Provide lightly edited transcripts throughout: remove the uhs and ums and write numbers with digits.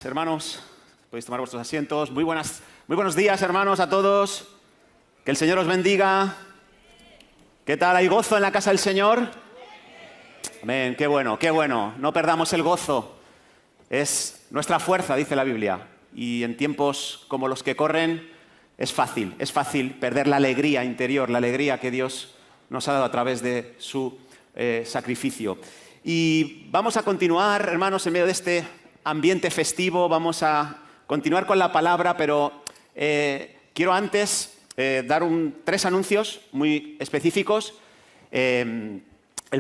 Hermanos, podéis tomar vuestros asientos. Muy buenos días, hermanos, a todos. Que el Señor os bendiga. ¿Qué tal? ¿Hay gozo en la casa del Señor? Amén, qué bueno, qué bueno. No perdamos el gozo. Es nuestra fuerza, dice la Biblia. Y en tiempos como los que corren, es fácil perder la alegría interior, la alegría que Dios nos ha dado a través de su sacrificio. Y vamos a continuar, hermanos, en medio de este ambiente festivo. Vamos a continuar con la palabra, pero quiero antes dar tres anuncios muy específicos. El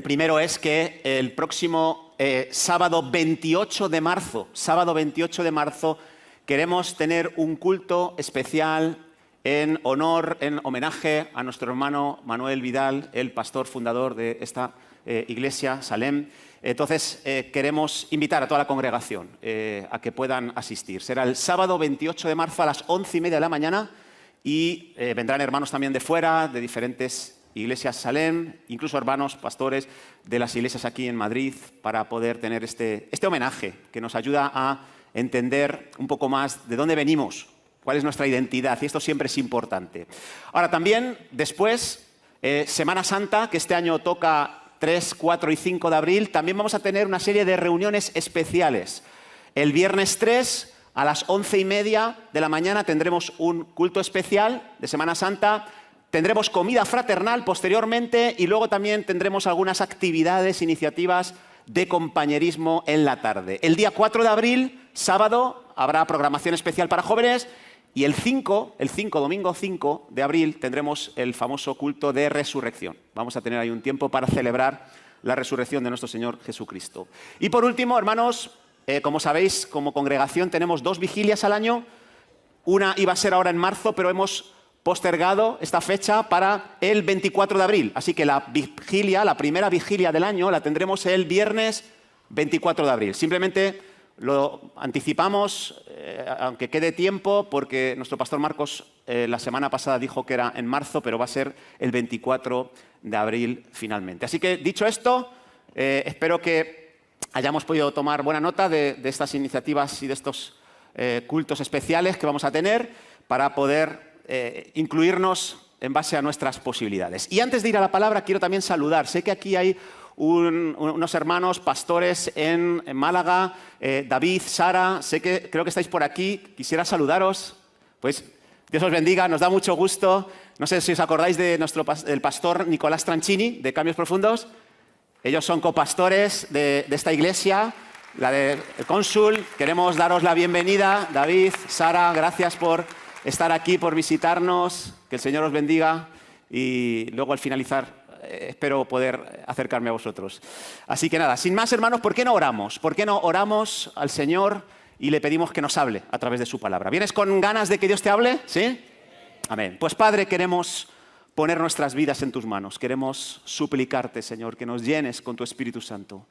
primero es que el próximo sábado 28 de marzo, queremos tener un culto especial en homenaje a nuestro hermano Manuel Vidal, el pastor fundador de esta iglesia, Salem. Entonces, queremos invitar a toda la congregación a que puedan asistir. Será el sábado 28 de marzo a las 11:30 de la mañana y vendrán hermanos también de fuera, de diferentes iglesias Salem, incluso hermanos pastores de las iglesias aquí en Madrid, para poder tener este homenaje que nos ayuda a entender un poco más de dónde venimos, cuál es nuestra identidad, y esto siempre es importante. Ahora también, después, Semana Santa, que este año toca 3, 4 y 5 de abril, también vamos a tener una serie de reuniones especiales. El viernes 3, a las 11:30 de la mañana, tendremos un culto especial de Semana Santa. Tendremos comida fraternal posteriormente y luego también tendremos algunas actividades, iniciativas de compañerismo en la tarde. El día 4 de abril, sábado, habrá programación especial para jóvenes. Y domingo 5 de abril, tendremos el famoso culto de resurrección. Vamos a tener ahí un tiempo para celebrar la resurrección de nuestro Señor Jesucristo. Y por último, hermanos, como sabéis, como congregación tenemos 2 vigilias al año. Una iba a ser ahora en marzo, pero hemos postergado esta fecha para el 24 de abril. Así que la primera vigilia del año, la tendremos el viernes 24 de abril. Simplemente lo anticipamos, aunque quede tiempo, porque nuestro pastor Marcos la semana pasada dijo que era en marzo, pero va a ser el 24 de abril finalmente. Así que, dicho esto, espero que hayamos podido tomar buena nota de estas iniciativas y de estos cultos especiales que vamos a tener para poder incluirnos en base a nuestras posibilidades. Y antes de ir a la palabra, quiero también saludar. Sé que aquí hay unos hermanos pastores en Málaga, David, Sara, creo que estáis por aquí, quisiera saludaros. Pues Dios os bendiga, nos da mucho gusto. No sé si os acordáis de del pastor Nicolás Tranchini, de Cambios Profundos. Ellos son copastores de esta iglesia, la del cónsul. Queremos daros la bienvenida. David, Sara, gracias por estar aquí, por visitarnos. Que el Señor os bendiga. Y luego al finalizar, espero poder acercarme a vosotros. Así que nada, sin más, hermanos, ¿por qué no oramos? ¿Por qué no oramos al Señor y le pedimos que nos hable a través de su palabra? ¿Vienes con ganas de que Dios te hable? ¿Sí? Amén. Pues Padre, queremos poner nuestras vidas en tus manos. Queremos suplicarte, Señor, que nos llenes con tu Espíritu Santo.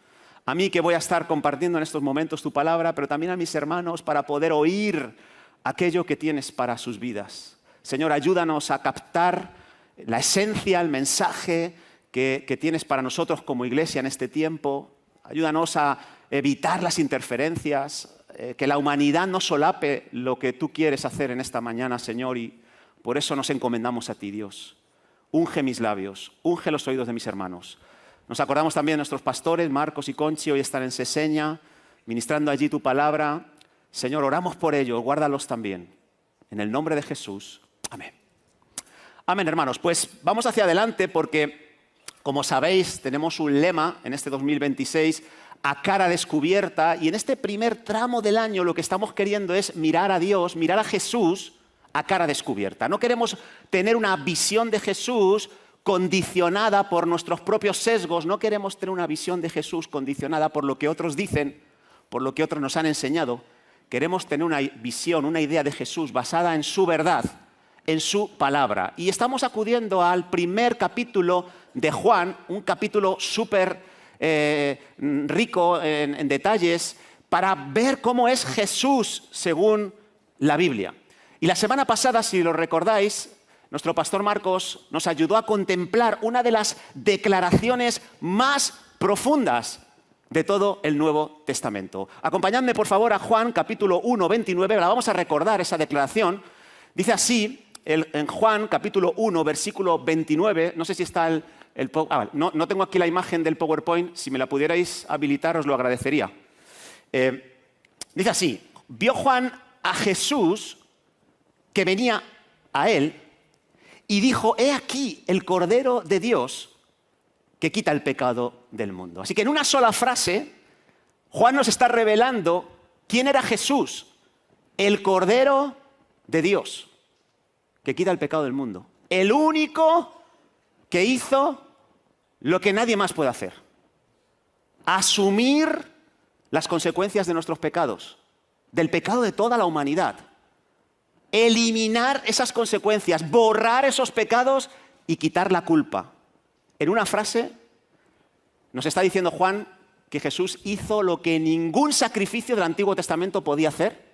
A mí, que voy a estar compartiendo en estos momentos tu palabra, pero también a mis hermanos, para poder oír aquello que tienes para sus vidas. Señor, ayúdanos a captar la esencia, el mensaje que tienes para nosotros como iglesia en este tiempo. Ayúdanos a evitar las interferencias, que la humanidad no solape lo que tú quieres hacer en esta mañana, Señor, y por eso nos encomendamos a ti, Dios. Unge mis labios, unge los oídos de mis hermanos. Nos acordamos también de nuestros pastores, Marcos y Conchi, hoy están en Seseña, ministrando allí tu palabra. Señor, oramos por ellos, guárdalos también. En el nombre de Jesús. Amén. Amén, hermanos. Pues vamos hacia adelante porque, como sabéis, tenemos un lema en este 2026, a cara descubierta, y en este primer tramo del año lo que estamos queriendo es mirar a Dios, mirar a Jesús a cara descubierta. No queremos tener una visión de Jesús condicionada por nuestros propios sesgos, no queremos tener una visión de Jesús condicionada por lo que otros dicen, por lo que otros nos han enseñado. Queremos tener una visión, una idea de Jesús basada en su verdad, en su palabra. Y estamos acudiendo al primer capítulo de Juan, un capítulo súper rico en detalles, para ver cómo es Jesús según la Biblia. Y la semana pasada, si lo recordáis, nuestro pastor Marcos nos ayudó a contemplar una de las declaraciones más profundas de todo el Nuevo Testamento. Acompañadme, por favor, a Juan, capítulo 1, 29. La vamos a recordar esa declaración. Dice así, en Juan, capítulo 1, versículo 29. No sé si está no tengo aquí la imagen del PowerPoint. Si me la pudierais habilitar, os lo agradecería. Dice así, vio Juan a Jesús que venía a él y dijo, he aquí el Cordero de Dios que quita el pecado del mundo. Así que en una sola frase, Juan nos está revelando quién era Jesús, el Cordero de Dios que quita el pecado del mundo. El único que hizo lo que nadie más puede hacer. Asumir las consecuencias de nuestros pecados, del pecado de toda la humanidad. Eliminar esas consecuencias, borrar esos pecados y quitar la culpa. En una frase, nos está diciendo Juan que Jesús hizo lo que ningún sacrificio del Antiguo Testamento podía hacer.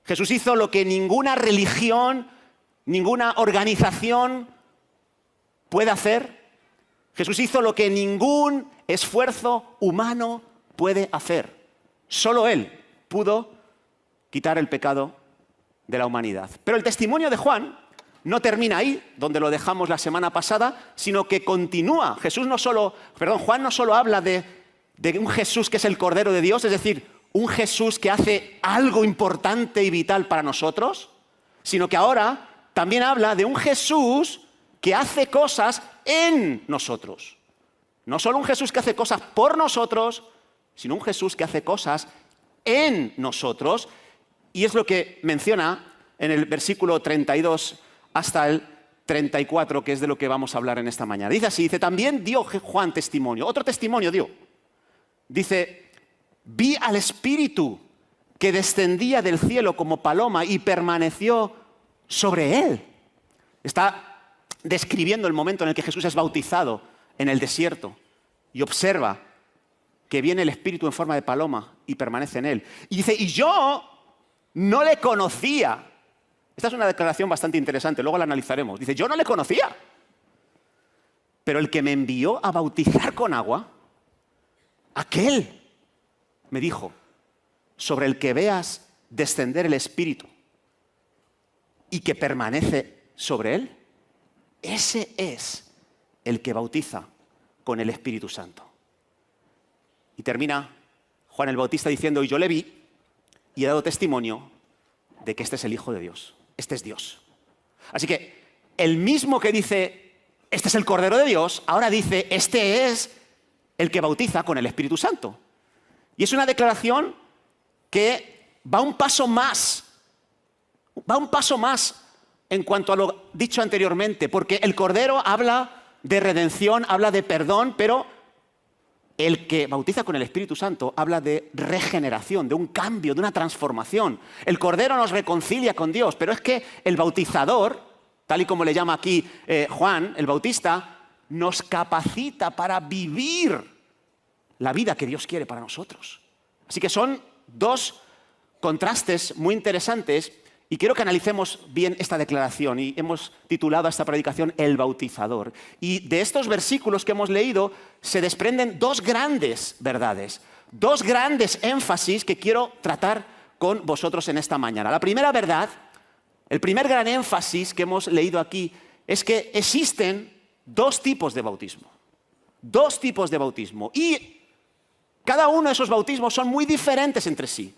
Jesús hizo lo que ninguna religión, ninguna organización puede hacer. Jesús hizo lo que ningún esfuerzo humano puede hacer. Solo Él pudo quitar el pecado de la humanidad. Pero el testimonio de Juan no termina ahí, donde lo dejamos la semana pasada, sino que continúa. Juan no solo habla de un Jesús que es el Cordero de Dios, es decir, un Jesús que hace algo importante y vital para nosotros, sino que ahora también habla de un Jesús que hace cosas en nosotros. No solo un Jesús que hace cosas por nosotros, sino un Jesús que hace cosas en nosotros. Y es lo que menciona en el versículo 32 hasta el 34, que es de lo que vamos a hablar en esta mañana. Dice así, también dio Juan testimonio, otro testimonio dio. Dice, vi al Espíritu que descendía del cielo como paloma y permaneció sobre él. Está describiendo el momento en el que Jesús es bautizado en el desierto y observa que viene el Espíritu en forma de paloma y permanece en él. Y dice, y yo no le conocía. Esta es una declaración bastante interesante, luego la analizaremos. Dice, yo no le conocía, pero el que me envió a bautizar con agua, aquel me dijo, sobre el que veas descender el Espíritu y que permanece sobre él, ese es el que bautiza con el Espíritu Santo. Y termina Juan el Bautista diciendo, y yo le vi y he dado testimonio de que este es el Hijo de Dios. Este es Dios. Así que el mismo que dice, este es el Cordero de Dios, ahora dice, este es el que bautiza con el Espíritu Santo. Y es una declaración que va un paso más en cuanto a lo dicho anteriormente, porque el Cordero habla de redención, habla de perdón, pero el que bautiza con el Espíritu Santo habla de regeneración, de un cambio, de una transformación. El Cordero nos reconcilia con Dios, pero es que el bautizador, tal y como le llama aquí Juan, el Bautista, nos capacita para vivir la vida que Dios quiere para nosotros. Así que son dos contrastes muy interesantes y quiero que analicemos bien esta declaración y hemos titulado a esta predicación El Bautizador. Y de estos versículos que hemos leído se desprenden dos grandes verdades, dos grandes énfasis que quiero tratar con vosotros en esta mañana. La primera verdad, el primer gran énfasis que hemos leído aquí es que existen dos tipos de bautismo. Dos tipos de bautismo. Y cada uno de esos bautismos son muy diferentes entre sí.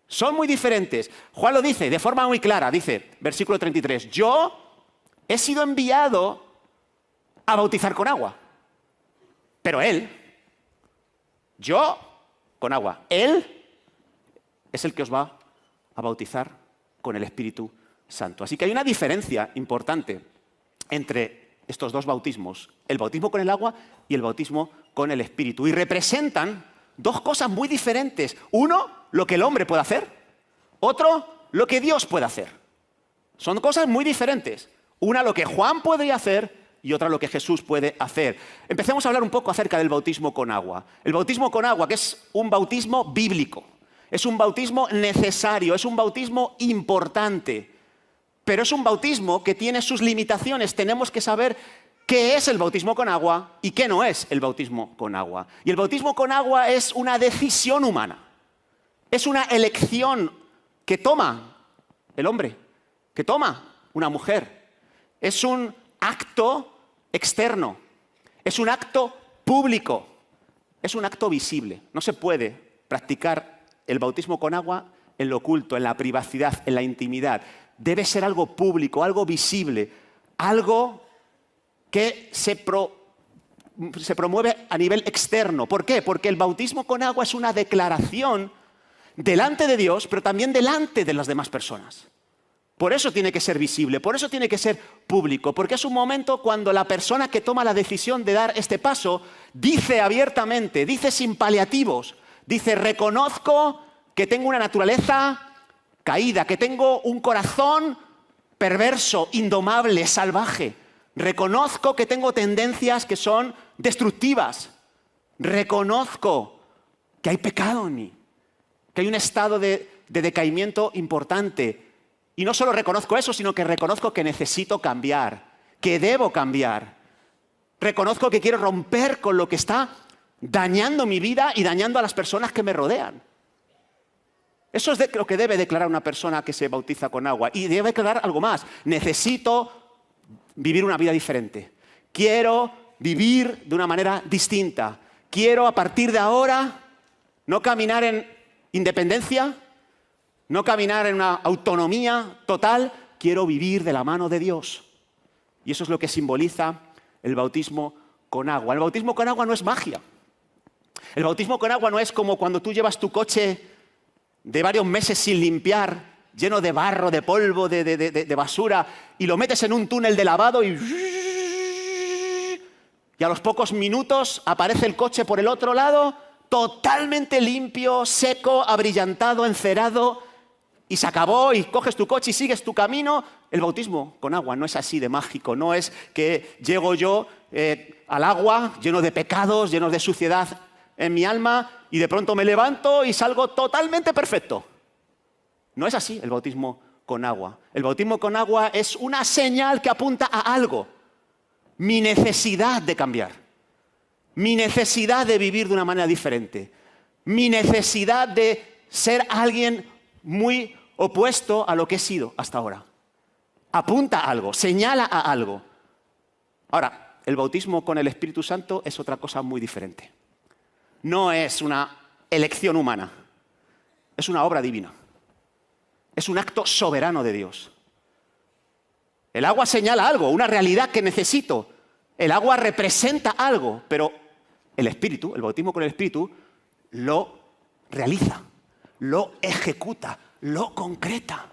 Son muy diferentes. Juan lo dice de forma muy clara. Dice, versículo 33, yo he sido enviado a bautizar con agua. Pero yo con agua. Él es el que os va a bautizar con el Espíritu Santo. Así que hay una diferencia importante entre estos dos bautismos. El bautismo con el agua y el bautismo con el Espíritu. Y representan dos cosas muy diferentes. Uno, lo que el hombre puede hacer. Otro, lo que Dios puede hacer. Son cosas muy diferentes. Una, lo que Juan podría hacer y otra, lo que Jesús puede hacer. Empecemos a hablar un poco acerca del bautismo con agua. El bautismo con agua, que es un bautismo bíblico. Es un bautismo necesario, es un bautismo importante. Pero es un bautismo que tiene sus limitaciones. Tenemos que saber qué es el bautismo con agua y qué no es el bautismo con agua. Y el bautismo con agua es una decisión humana. Es una elección que toma el hombre, que toma una mujer. Es un acto externo. Es un acto público. Es un acto visible. No se puede practicar el bautismo con agua en lo oculto, en la privacidad, en la intimidad. Debe ser algo público, algo visible, algo que se promueve a nivel externo. ¿Por qué? Porque el bautismo con agua es una declaración delante de Dios, pero también delante de las demás personas. Por eso tiene que ser visible, por eso tiene que ser público, porque es un momento cuando la persona que toma la decisión de dar este paso dice abiertamente, dice sin paliativos, dice: reconozco que tengo una naturaleza caída, que tengo un corazón perverso, indomable, salvaje. Reconozco que tengo tendencias que son destructivas. Reconozco que hay pecado en mí, que hay un estado de decaimiento importante. Y no solo reconozco eso, sino que reconozco que necesito cambiar, que debo cambiar. Reconozco que quiero romper con lo que está dañando mi vida y dañando a las personas que me rodean. Eso es lo que debe declarar una persona que se bautiza con agua. Y debe declarar algo más. Necesito vivir una vida diferente. Quiero vivir de una manera distinta. Quiero, a partir de ahora, no caminar en independencia, no caminar en una autonomía total. Quiero vivir de la mano de Dios. Y eso es lo que simboliza el bautismo con agua. El bautismo con agua no es magia. El bautismo con agua no es como cuando tú llevas tu coche de varios meses sin limpiar, lleno de barro, de polvo, de basura, y lo metes en un túnel de lavado y a los pocos minutos aparece el coche por el otro lado, totalmente limpio, seco, abrillantado, encerado, y se acabó, y coges tu coche y sigues tu camino. El bautismo con agua no es así de mágico, no es que llego yo al agua lleno de pecados, lleno de suciedad en mi alma, y de pronto me levanto y salgo totalmente perfecto. No es así el bautismo con agua. El bautismo con agua es una señal que apunta a algo. Mi necesidad de cambiar. Mi necesidad de vivir de una manera diferente. Mi necesidad de ser alguien muy opuesto a lo que he sido hasta ahora. Apunta a algo, señala a algo. Ahora, el bautismo con el Espíritu Santo es otra cosa muy diferente. No es una elección humana, es una obra divina. Es un acto soberano de Dios. El agua señala algo, una realidad que necesito. El agua representa algo, pero el Espíritu, el bautismo con el Espíritu, lo realiza, lo ejecuta, lo concreta.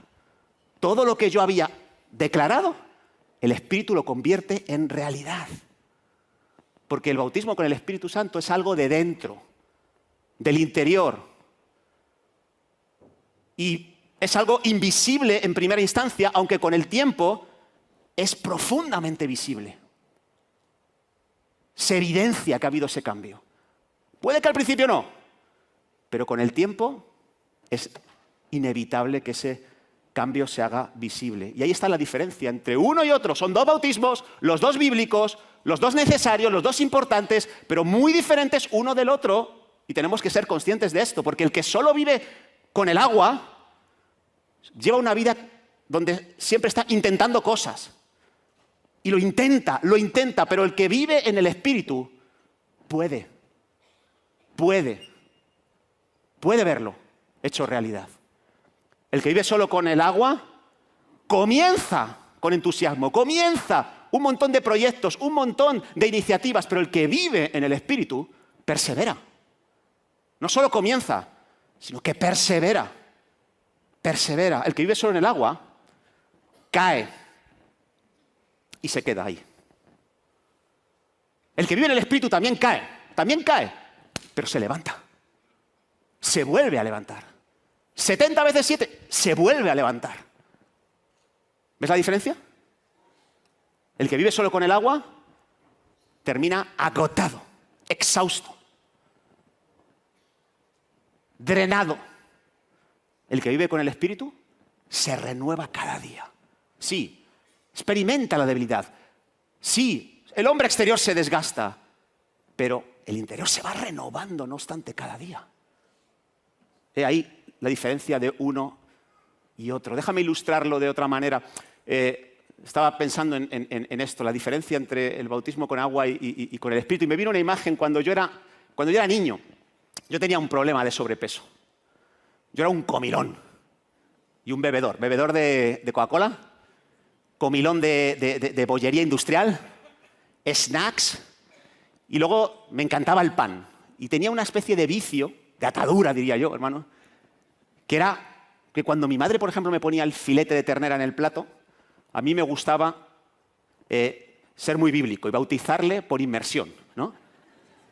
Todo lo que yo había declarado, el Espíritu lo convierte en realidad. Porque el bautismo con el Espíritu Santo es algo de dentro, del interior. Y es algo invisible en primera instancia, aunque con el tiempo es profundamente visible. Se evidencia que ha habido ese cambio. Puede que al principio no, pero con el tiempo es inevitable que ese cambio se haga visible. Y ahí está la diferencia entre uno y otro. Son dos bautismos, los dos bíblicos, los dos necesarios, los dos importantes, pero muy diferentes uno del otro. Y tenemos que ser conscientes de esto, porque el que solo vive con el agua lleva una vida donde siempre está intentando cosas. Y lo intenta, pero el que vive en el Espíritu puede verlo hecho realidad. El que vive solo con el agua comienza con entusiasmo, comienza un montón de proyectos, un montón de iniciativas, pero el que vive en el Espíritu persevera. No solo comienza, sino que persevera. Persevera. El que vive solo en el agua cae y se queda ahí. El que vive en el Espíritu también cae, pero se levanta. Se vuelve a levantar. 70 veces 7, se vuelve a levantar. ¿Ves la diferencia? El que vive solo con el agua termina agotado, exhausto, drenado. El que vive con el Espíritu se renueva cada día. Sí, experimenta la debilidad. Sí, El hombre exterior se desgasta, pero el interior se va renovando, no obstante, cada día. He ahí la diferencia de uno y otro. Déjame ilustrarlo de otra manera. Estaba pensando en esto, la diferencia entre el bautismo con agua y con el Espíritu. Y me vino una imagen cuando yo era niño. Yo tenía un problema de sobrepeso. Yo era un comilón y un bebedor. Bebedor de Coca-Cola, comilón de bollería industrial, snacks, y luego me encantaba el pan. Y tenía una especie de vicio, de atadura, diría yo, hermano, que era que cuando mi madre, por ejemplo, me ponía el filete de ternera en el plato, a mí me gustaba ser muy bíblico y bautizarle por inmersión, ¿no?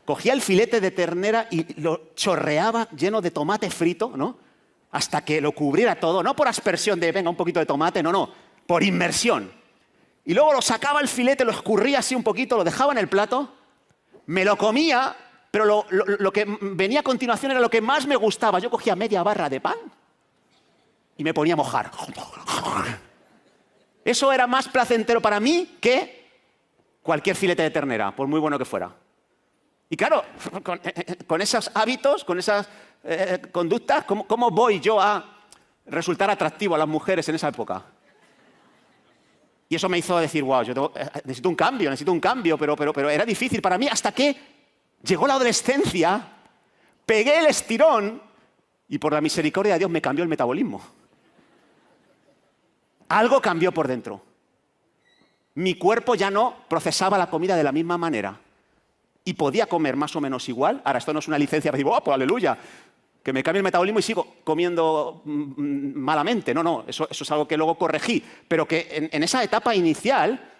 Cogía el filete de ternera y lo chorreaba lleno de tomate frito, ¿no? Hasta que lo cubriera todo, no por aspersión de, venga, un poquito de tomate, no, por inmersión. Y luego lo sacaba el filete, lo escurría así un poquito, lo dejaba en el plato, me lo comía, pero lo que venía a continuación era lo que más me gustaba. Yo cogía media barra de pan y me ponía a mojar. Eso era más placentero para mí que cualquier filete de ternera, por muy bueno que fuera. Y claro, con esos hábitos, con esas conductas, ¿cómo voy yo a resultar atractivo a las mujeres en esa época? Y eso me hizo decir, wow, necesito un cambio, pero era difícil para mí hasta que llegó la adolescencia, pegué el estirón y por la misericordia de Dios me cambió el metabolismo. Algo cambió por dentro. Mi cuerpo ya no procesaba la comida de la misma manera y podía comer más o menos igual. Ahora, esto no es una licencia para decir, ¡oh, pues aleluya! Que me cambie el metabolismo y sigo comiendo malamente. No, eso es algo que luego corregí. Pero que en esa etapa inicial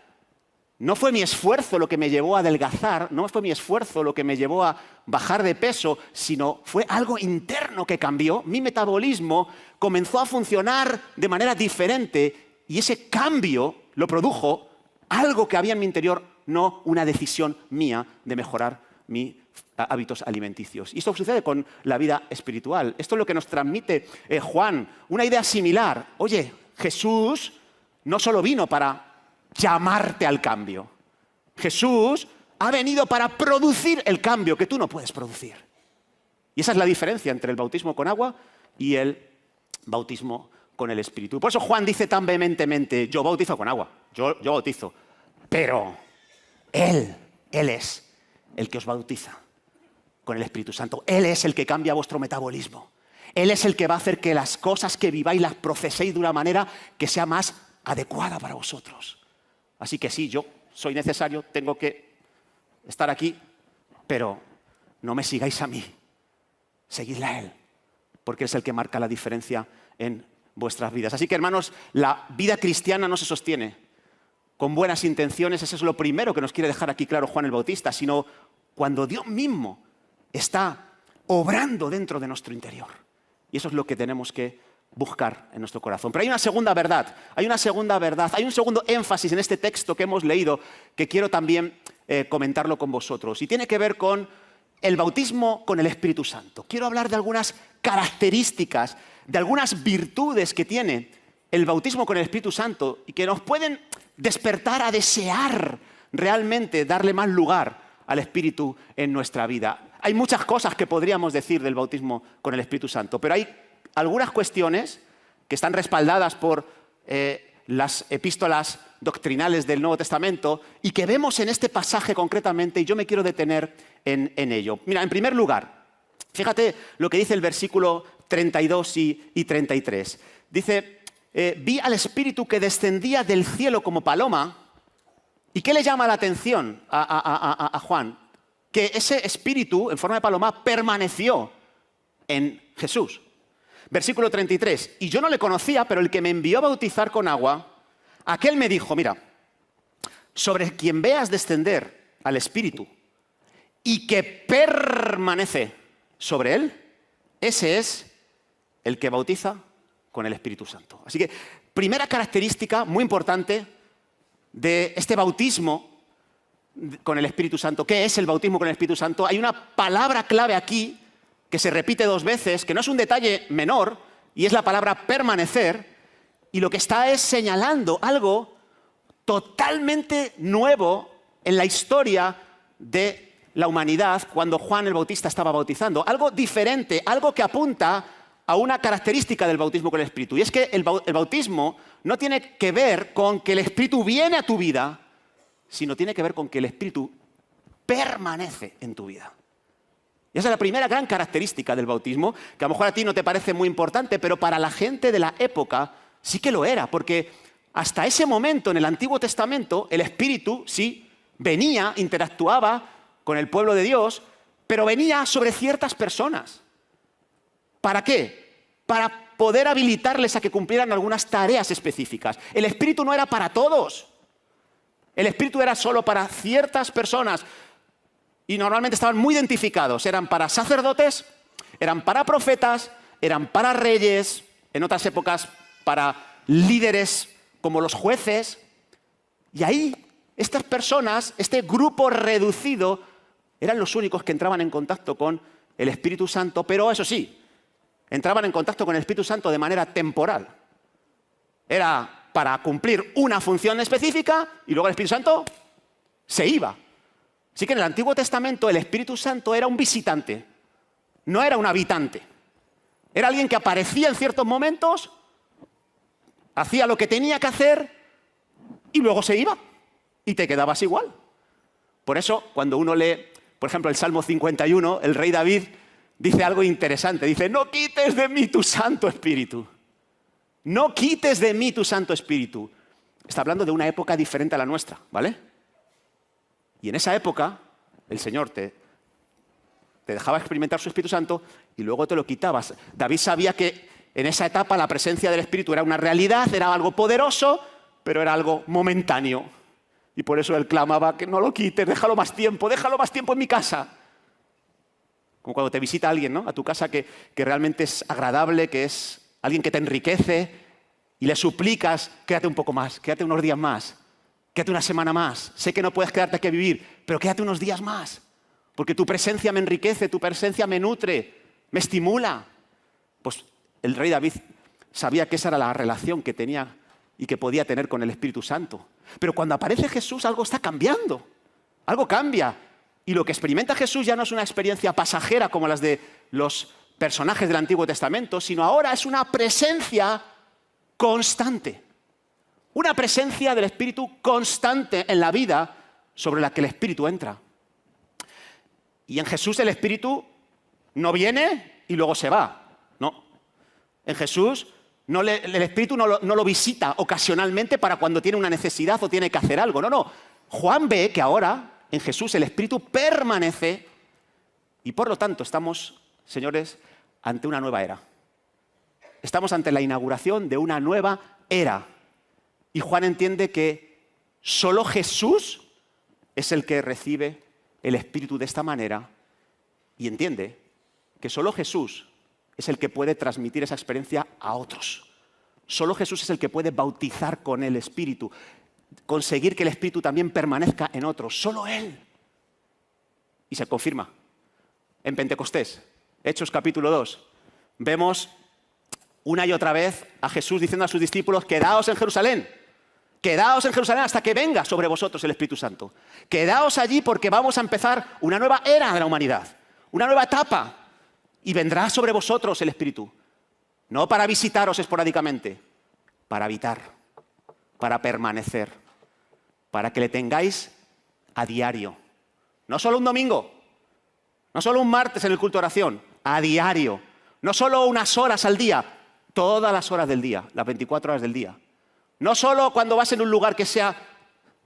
no fue mi esfuerzo lo que me llevó a adelgazar, no fue mi esfuerzo lo que me llevó a bajar de peso, sino fue algo interno que cambió. Mi metabolismo comenzó a funcionar de manera diferente y ese cambio lo produjo algo que había en mi interior, no una decisión mía de mejorar mis hábitos alimenticios. Y esto sucede con la vida espiritual. Esto es lo que nos transmite Juan, una idea similar. Oye, Jesús no solo vino para llamarte al cambio. Jesús ha venido para producir el cambio que tú no puedes producir. Y esa es la diferencia entre el bautismo con agua y el bautismo con el Espíritu. Por eso Juan dice tan vehementemente, yo bautizo con agua, yo bautizo, pero Él es el que os bautiza con el Espíritu Santo. Él es el que cambia vuestro metabolismo. Él es el que va a hacer que las cosas que viváis las proceséis de una manera que sea más adecuada para vosotros. Así que sí, yo soy necesario, tengo que estar aquí, pero no me sigáis a mí, seguidle a Él, porque es el que marca la diferencia en vuestras vidas. Así que, hermanos, la vida cristiana no se sostiene con buenas intenciones, eso es lo primero que nos quiere dejar aquí claro Juan el Bautista, sino cuando Dios mismo está obrando dentro de nuestro interior. Y eso es lo que tenemos que buscar en nuestro corazón. Pero hay una segunda verdad, hay un segundo énfasis en este texto que hemos leído que quiero también comentarlo con vosotros. Y tiene que ver con el bautismo con el Espíritu Santo. Quiero hablar de algunas características, de algunas virtudes que tiene el bautismo con el Espíritu Santo y que nos pueden despertar a desear realmente darle más lugar al Espíritu en nuestra vida. Hay muchas cosas que podríamos decir del bautismo con el Espíritu Santo, pero hay algunas cuestiones que están respaldadas por las epístolas doctrinales del Nuevo Testamento y que vemos en este pasaje concretamente, y yo me quiero detener en ello. Mira, en primer lugar, fíjate lo que dice el versículo 32 y 33. Dice, vi al Espíritu que descendía del cielo como paloma. ¿Y qué le llama la atención a Juan? Que ese Espíritu, en forma de paloma, permaneció en Jesús. Versículo 33. Y yo no le conocía, pero el que me envió a bautizar con agua, aquel me dijo, mira, sobre quien veas descender al Espíritu y que permanece sobre él, ese es el que bautiza con el Espíritu Santo. Así que, primera característica muy importante de este bautismo con el Espíritu Santo. ¿Qué es el bautismo con el Espíritu Santo? Hay una palabra clave aquí que se repite 2 veces, que no es un detalle menor, y es la palabra permanecer, y lo que está es señalando algo totalmente nuevo en la historia de la humanidad cuando Juan el Bautista estaba bautizando. Algo diferente, algo que apunta a una característica del bautismo con el Espíritu. Y es que el bautismo no tiene que ver con que el Espíritu viene a tu vida, sino tiene que ver con que el Espíritu permanece en tu vida. Y esa es la primera gran característica del bautismo, que a lo mejor a ti no te parece muy importante, pero para la gente de la época sí que lo era, porque hasta ese momento en el Antiguo Testamento el Espíritu sí venía, interactuaba con el pueblo de Dios, pero venía sobre ciertas personas. ¿Para qué? Para poder habilitarles a que cumplieran algunas tareas específicas. El Espíritu no era para todos. El Espíritu era solo para ciertas personas. Y normalmente estaban muy identificados. Eran para sacerdotes, eran para profetas, eran para reyes, en otras épocas para líderes como los jueces. Y ahí, estas personas, este grupo reducido, eran los únicos que entraban en contacto con el Espíritu Santo, pero eso sí, entraban en contacto con el Espíritu Santo de manera temporal. Era para cumplir una función específica y luego el Espíritu Santo se iba. Así que en el Antiguo Testamento el Espíritu Santo era un visitante, no era un habitante. Era alguien que aparecía en ciertos momentos, hacía lo que tenía que hacer y luego se iba y te quedabas igual. Por eso, cuando uno lee, por ejemplo, el Salmo 51, el rey David dice algo interesante. Dice, no quites de mí tu Santo Espíritu. No quites de mí tu Santo Espíritu. Está hablando de una época diferente a la nuestra, ¿vale? Y en esa época, el Señor te dejaba experimentar su Espíritu Santo y luego te lo quitabas. David sabía que en esa etapa la presencia del Espíritu era una realidad, era algo poderoso, pero era algo momentáneo. Y por eso él clamaba que no lo quites, déjalo más tiempo en mi casa. Como cuando te visita alguien, ¿no? A tu casa que realmente es agradable, que es alguien que te enriquece y le suplicas, quédate un poco más, quédate unos días más, quédate una semana más. Sé que no puedes quedarte aquí a vivir, pero quédate unos días más. Porque tu presencia me enriquece, tu presencia me nutre, me estimula. Pues el rey David sabía que esa era la relación que tenía y que podía tener con el Espíritu Santo. Pero cuando aparece Jesús, algo está cambiando. Algo cambia. Y lo que experimenta Jesús ya no es una experiencia pasajera como las de los personajes del Antiguo Testamento, sino ahora es una presencia constante. Una presencia del Espíritu constante en la vida sobre la que el Espíritu entra. Y en Jesús el Espíritu no viene y luego se va. No. En Jesús el Espíritu no lo visita ocasionalmente para cuando tiene una necesidad o tiene que hacer algo. No. Juan ve que ahora en Jesús el Espíritu permanece y por lo tanto estamos, señores, ante una nueva era. Estamos ante la inauguración de una nueva era. Y Juan entiende que solo Jesús es el que recibe el Espíritu de esta manera y entiende que solo Jesús es el que puede transmitir esa experiencia a otros. Solo Jesús es el que puede bautizar con el Espíritu, conseguir que el Espíritu también permanezca en otros. Solo Él. Y se confirma. En Pentecostés, Hechos capítulo 2, vemos una y otra vez a Jesús diciendo a sus discípulos, quedaos en Jerusalén hasta que venga sobre vosotros el Espíritu Santo. Quedaos allí porque vamos a empezar una nueva era de la humanidad, una nueva etapa. Y vendrá sobre vosotros el Espíritu. No para visitaros esporádicamente, para habitar, para permanecer, para que le tengáis a diario. No solo un domingo, no solo un martes en el culto de oración, a diario. No solo unas horas al día, todas las horas del día, las 24 horas del día. No solo cuando vas en un lugar que sea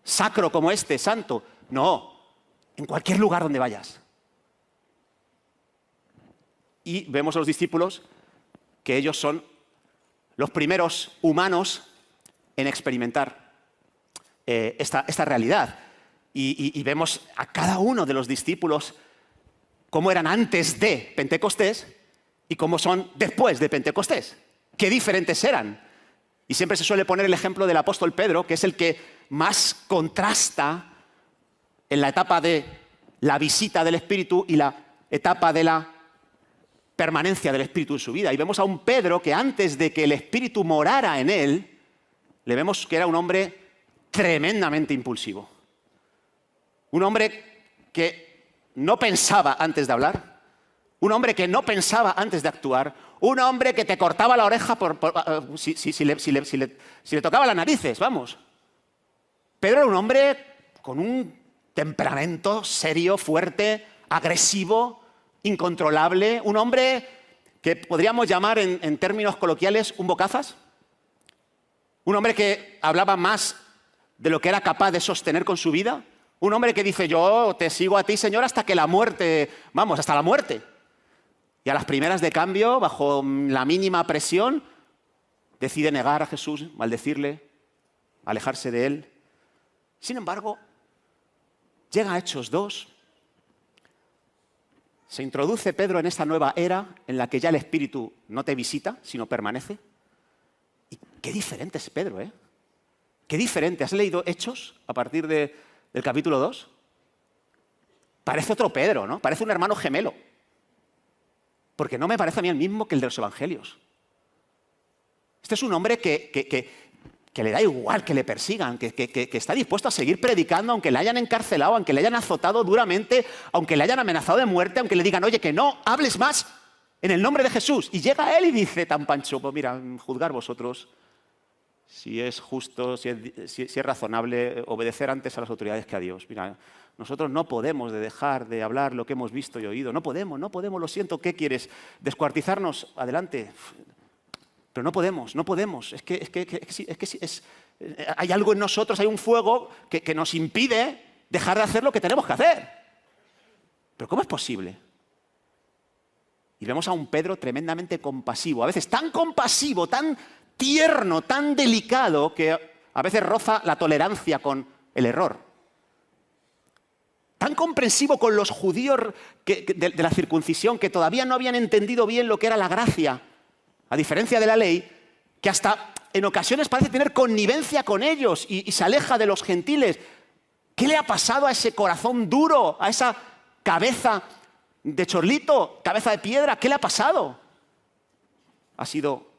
sacro como este, santo. No, en cualquier lugar donde vayas. Y vemos a los discípulos que ellos son los primeros humanos en experimentar esta realidad. Y vemos a cada uno de los discípulos cómo eran antes de Pentecostés y cómo son después de Pentecostés. Qué diferentes eran. Y siempre se suele poner el ejemplo del apóstol Pedro, que es el que más contrasta en la etapa de la visita del Espíritu y la etapa de la permanencia del Espíritu en su vida. Y vemos a un Pedro que antes de que el Espíritu morara en él, le vemos que era un hombre tremendamente impulsivo. Un hombre que no pensaba antes de hablar. Un hombre que no pensaba antes de actuar. Un hombre que te cortaba la oreja si le tocaba las narices, vamos. Pedro era un hombre con un temperamento serio, fuerte, agresivo, incontrolable. Un hombre que podríamos llamar en términos coloquiales un bocazas. Un hombre que hablaba más de lo que era capaz de sostener con su vida. Un hombre que dice, yo te sigo a ti, Señor, hasta que la muerte, vamos, hasta la muerte. Y a las primeras de cambio, bajo la mínima presión, decide negar a Jesús, maldecirle, alejarse de él. Sin embargo, llega a Hechos 2. Se introduce Pedro en esta nueva era en la que ya el Espíritu no te visita, sino permanece. Y qué diferente es Pedro, ¿eh? Qué diferente. ¿Has leído Hechos a partir del capítulo 2? Parece otro Pedro, ¿no? Parece un hermano gemelo. Porque no me parece a mí el mismo que el de los evangelios. Este es un hombre que le da igual que le persigan, que está dispuesto a seguir predicando, aunque le hayan encarcelado, aunque le hayan azotado duramente, aunque le hayan amenazado de muerte, aunque le digan, oye, que no hables más en el nombre de Jesús. Y llega él y dice tan pancho, pues mira, juzgar vosotros si es justo, si es razonable obedecer antes a las autoridades que a Dios. Mira, nosotros no podemos dejar de hablar lo que hemos visto y oído. No podemos, lo siento. ¿Qué quieres? ¿Descuartizarnos? Adelante. Pero no podemos. Hay algo en nosotros, hay un fuego que nos impide dejar de hacer lo que tenemos que hacer. ¿Pero cómo es posible? Y vemos a un Pedro tremendamente compasivo, a veces tan compasivo, tan tierno, tan delicado, que a veces roza la tolerancia con el error. Tan comprensivo con los judíos de la circuncisión, que todavía no habían entendido bien lo que era la gracia, a diferencia de la ley, que hasta en ocasiones parece tener connivencia con ellos y se aleja de los gentiles. ¿Qué le ha pasado a ese corazón duro, a esa cabeza de chorlito, cabeza de piedra? ¿Qué le ha pasado? Ha sido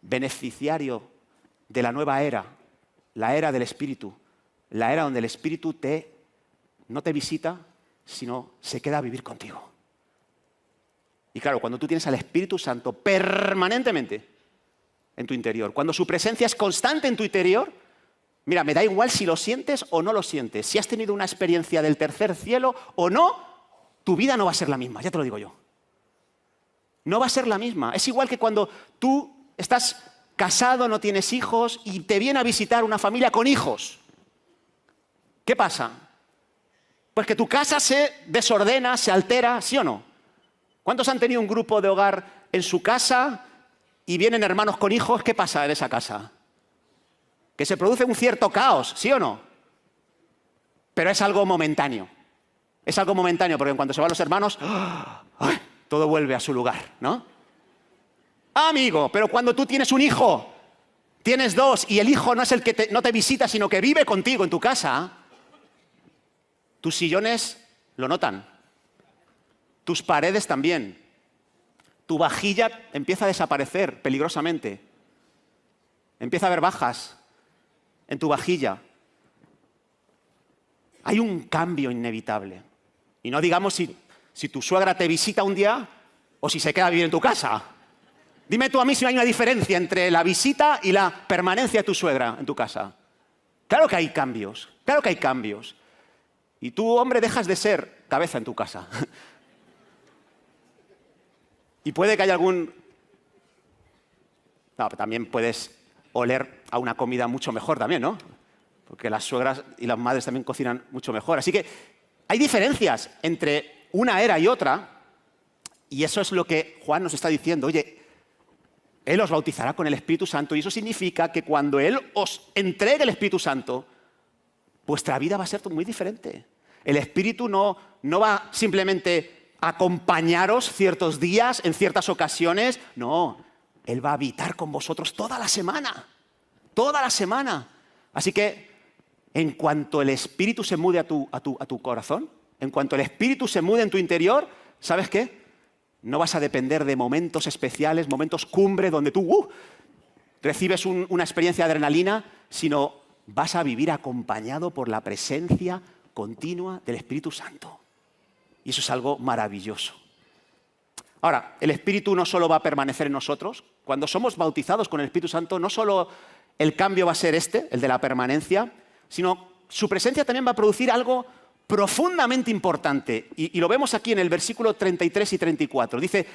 beneficiario de la nueva era, la era del Espíritu, la era donde el Espíritu no te visita, sino se queda a vivir contigo. Y claro, cuando tú tienes al Espíritu Santo permanentemente en tu interior, cuando su presencia es constante en tu interior, mira, me da igual si lo sientes o no lo sientes, si has tenido una experiencia del tercer cielo o no, tu vida no va a ser la misma, ya te lo digo yo. No va a ser la misma. Es igual que cuando tú estás casado, no tienes hijos y te viene a visitar una familia con hijos. ¿Qué pasa? Pues que tu casa se desordena, se altera, ¿sí o no? ¿Cuántos han tenido un grupo de hogar en su casa y vienen hermanos con hijos? ¿Qué pasa en esa casa? Que se produce un cierto caos, ¿sí o no? Pero es algo momentáneo. Es algo momentáneo, porque cuando se van los hermanos, ¡ay!, todo vuelve a su lugar, ¿no? Amigo, pero cuando tú tienes un hijo, tienes dos, y el hijo no es el que no te visita, sino que vive contigo en tu casa, tus sillones lo notan, tus paredes también, tu vajilla empieza a desaparecer peligrosamente, empieza a haber bajas en tu vajilla. Hay un cambio inevitable. Y no digamos si tu suegra te visita un día o si se queda a vivir en tu casa. Dime tú a mí si no hay una diferencia entre la visita y la permanencia de tu suegra en tu casa. Claro que hay cambios, claro que hay cambios. Y tú, hombre, dejas de ser cabeza en tu casa. Y puede que haya algún... No, pero también puedes oler a una comida mucho mejor también, ¿no? Porque las suegras y las madres también cocinan mucho mejor. Así que hay diferencias entre una era y otra, y eso es lo que Juan nos está diciendo. Oye, Él os bautizará con el Espíritu Santo, y eso significa que cuando Él os entregue el Espíritu Santo, vuestra vida va a ser muy diferente. El Espíritu no va simplemente a acompañaros ciertos días, en ciertas ocasiones. No, Él va a habitar con vosotros toda la semana. Toda la semana. Así que, en cuanto el Espíritu se mude a tu corazón, en cuanto el Espíritu se mude en tu interior, ¿sabes qué? No vas a depender de momentos especiales, momentos cumbre, donde tú recibes una experiencia de adrenalina, sino vas a vivir acompañado por la presencia continua del Espíritu Santo. Y eso es algo maravilloso. Ahora, el Espíritu no solo va a permanecer en nosotros. Cuando somos bautizados con el Espíritu Santo, no solo el cambio va a ser el de la permanencia, sino su presencia también va a producir algo profundamente importante. Y lo vemos aquí en el versículo 33 y 34. Dice,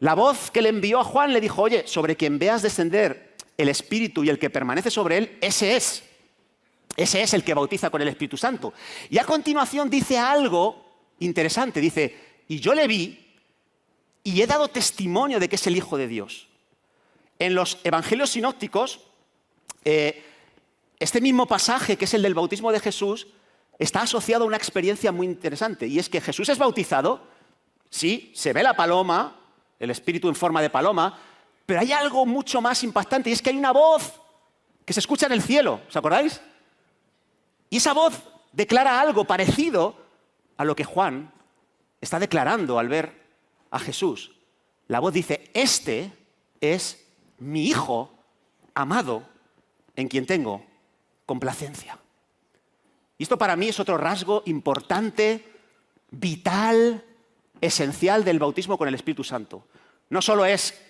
la voz que le envió a Juan le dijo, oye, sobre quien veas descender el Espíritu y el que permanece sobre él, ese es. Ese es el que bautiza con el Espíritu Santo. Y a continuación dice algo interesante. Dice, y yo le vi y he dado testimonio de que es el Hijo de Dios. En los evangelios sinópticos, este mismo pasaje, que es el del bautismo de Jesús, está asociado a una experiencia muy interesante. Y es que Jesús es bautizado, sí, se ve la paloma, el Espíritu en forma de paloma, pero hay algo mucho más impactante, y es que hay una voz que se escucha en el cielo, ¿os acordáis? Y esa voz declara algo parecido a lo que Juan está declarando al ver a Jesús. La voz dice, este es mi Hijo amado en quien tengo complacencia. Y esto para mí es otro rasgo importante, vital, esencial del bautismo con el Espíritu Santo. No solo es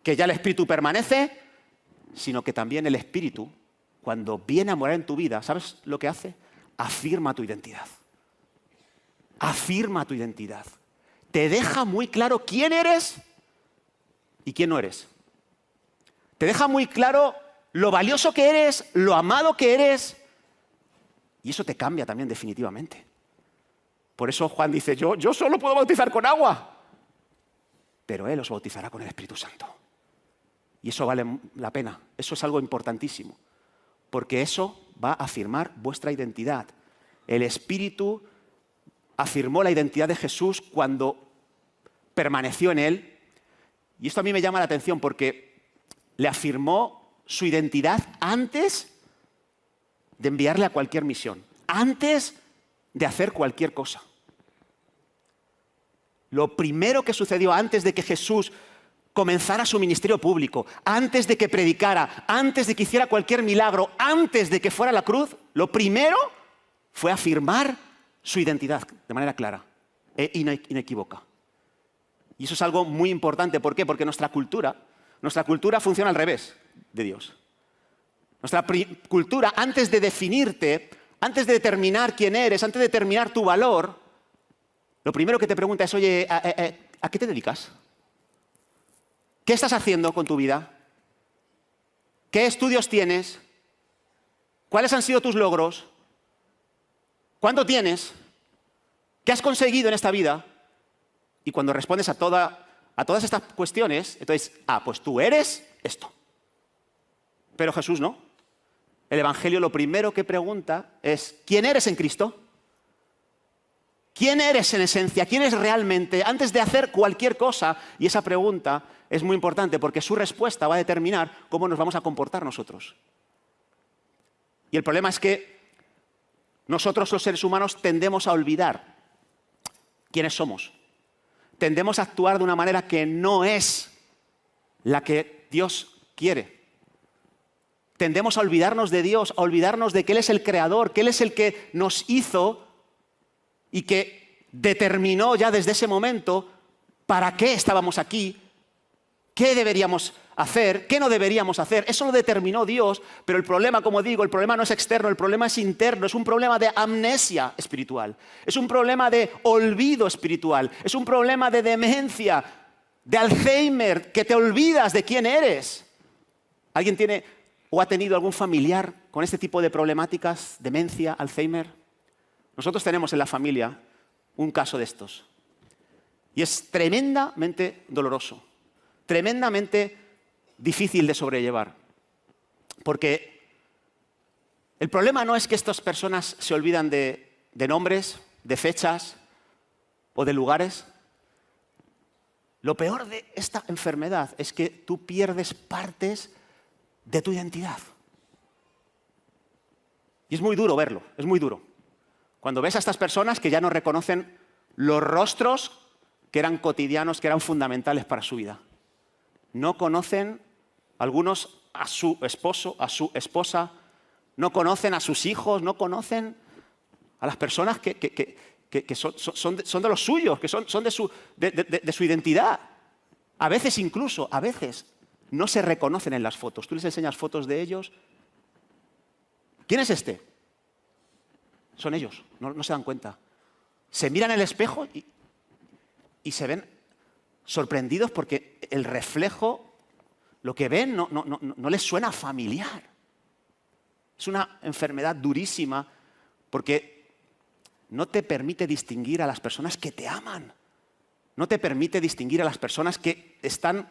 que ya el Espíritu permanece, sino que también el Espíritu, cuando viene a morar en tu vida, ¿sabes lo que hace? Afirma tu identidad. Afirma tu identidad. Te deja muy claro quién eres y quién no eres. Te deja muy claro lo valioso que eres, lo amado que eres, y eso te cambia también definitivamente. Por eso Juan dice, yo solo puedo bautizar con agua, pero Él os bautizará con el Espíritu Santo. Y eso vale la pena, eso es algo importantísimo, porque eso va a afirmar vuestra identidad. El Espíritu afirmó la identidad de Jesús cuando permaneció en Él, y esto a mí me llama la atención porque le afirmó su identidad antes de enviarle a cualquier misión, antes de hacer cualquier cosa. Lo primero que sucedió antes de que Jesús comenzara su ministerio público, antes de que predicara, antes de que hiciera cualquier milagro, antes de que fuera a la cruz, lo primero fue afirmar su identidad de manera clara e inequívoca. Y eso es algo muy importante. ¿Por qué? Porque nuestra cultura funciona al revés de Dios. Nuestra cultura, antes de definirte, antes de determinar quién eres, antes de determinar tu valor, lo primero que te pregunta es, oye, ¿a qué te dedicas? ¿Qué estás haciendo con tu vida? ¿Qué estudios tienes? ¿Cuáles han sido tus logros? ¿Cuánto tienes? ¿Qué has conseguido en esta vida? Y cuando respondes a todas estas cuestiones, entonces, pues tú eres esto. Pero Jesús no. El Evangelio lo primero que pregunta es, ¿quién eres en Cristo? ¿Quién eres en esencia? ¿Quién eres realmente? Antes de hacer cualquier cosa, y esa pregunta es muy importante porque su respuesta va a determinar cómo nos vamos a comportar nosotros. Y el problema es que nosotros los seres humanos tendemos a olvidar quiénes somos. Tendemos a actuar de una manera que no es la que Dios quiere. Tendemos a olvidarnos de Dios, a olvidarnos de que Él es el creador, que Él es el que nos hizo y que determinó ya desde ese momento para qué estábamos aquí, qué deberíamos hacer, qué no deberíamos hacer. Eso lo determinó Dios, pero el problema, como digo, el problema no es externo, el problema es interno, es un problema de amnesia espiritual, es un problema de olvido espiritual, es un problema de demencia, de Alzheimer, que te olvidas de quién eres. ¿Alguien tiene o ha tenido algún familiar con este tipo de problemáticas, demencia, Alzheimer? Nosotros tenemos en la familia un caso de estos. Y es tremendamente doloroso, tremendamente difícil de sobrellevar. Porque el problema no es que estas personas se olvidan de nombres, de fechas o de lugares. Lo peor de esta enfermedad es que tú pierdes partes de tu identidad. Y es muy duro verlo, es muy duro. Cuando ves a estas personas que ya no reconocen los rostros que eran cotidianos, que eran fundamentales para su vida. No conocen algunos a su esposo, a su esposa, no conocen a sus hijos, no conocen a las personas que son de los suyos, que son de su identidad. A veces incluso, no se reconocen en las fotos. Tú les enseñas fotos de ellos. ¿Quién es este? Son ellos, no se dan cuenta. Se miran en el espejo y se ven sorprendidos porque el reflejo, lo que ven, no les suena familiar. Es una enfermedad durísima porque no te permite distinguir a las personas que te aman. No te permite distinguir a las personas que están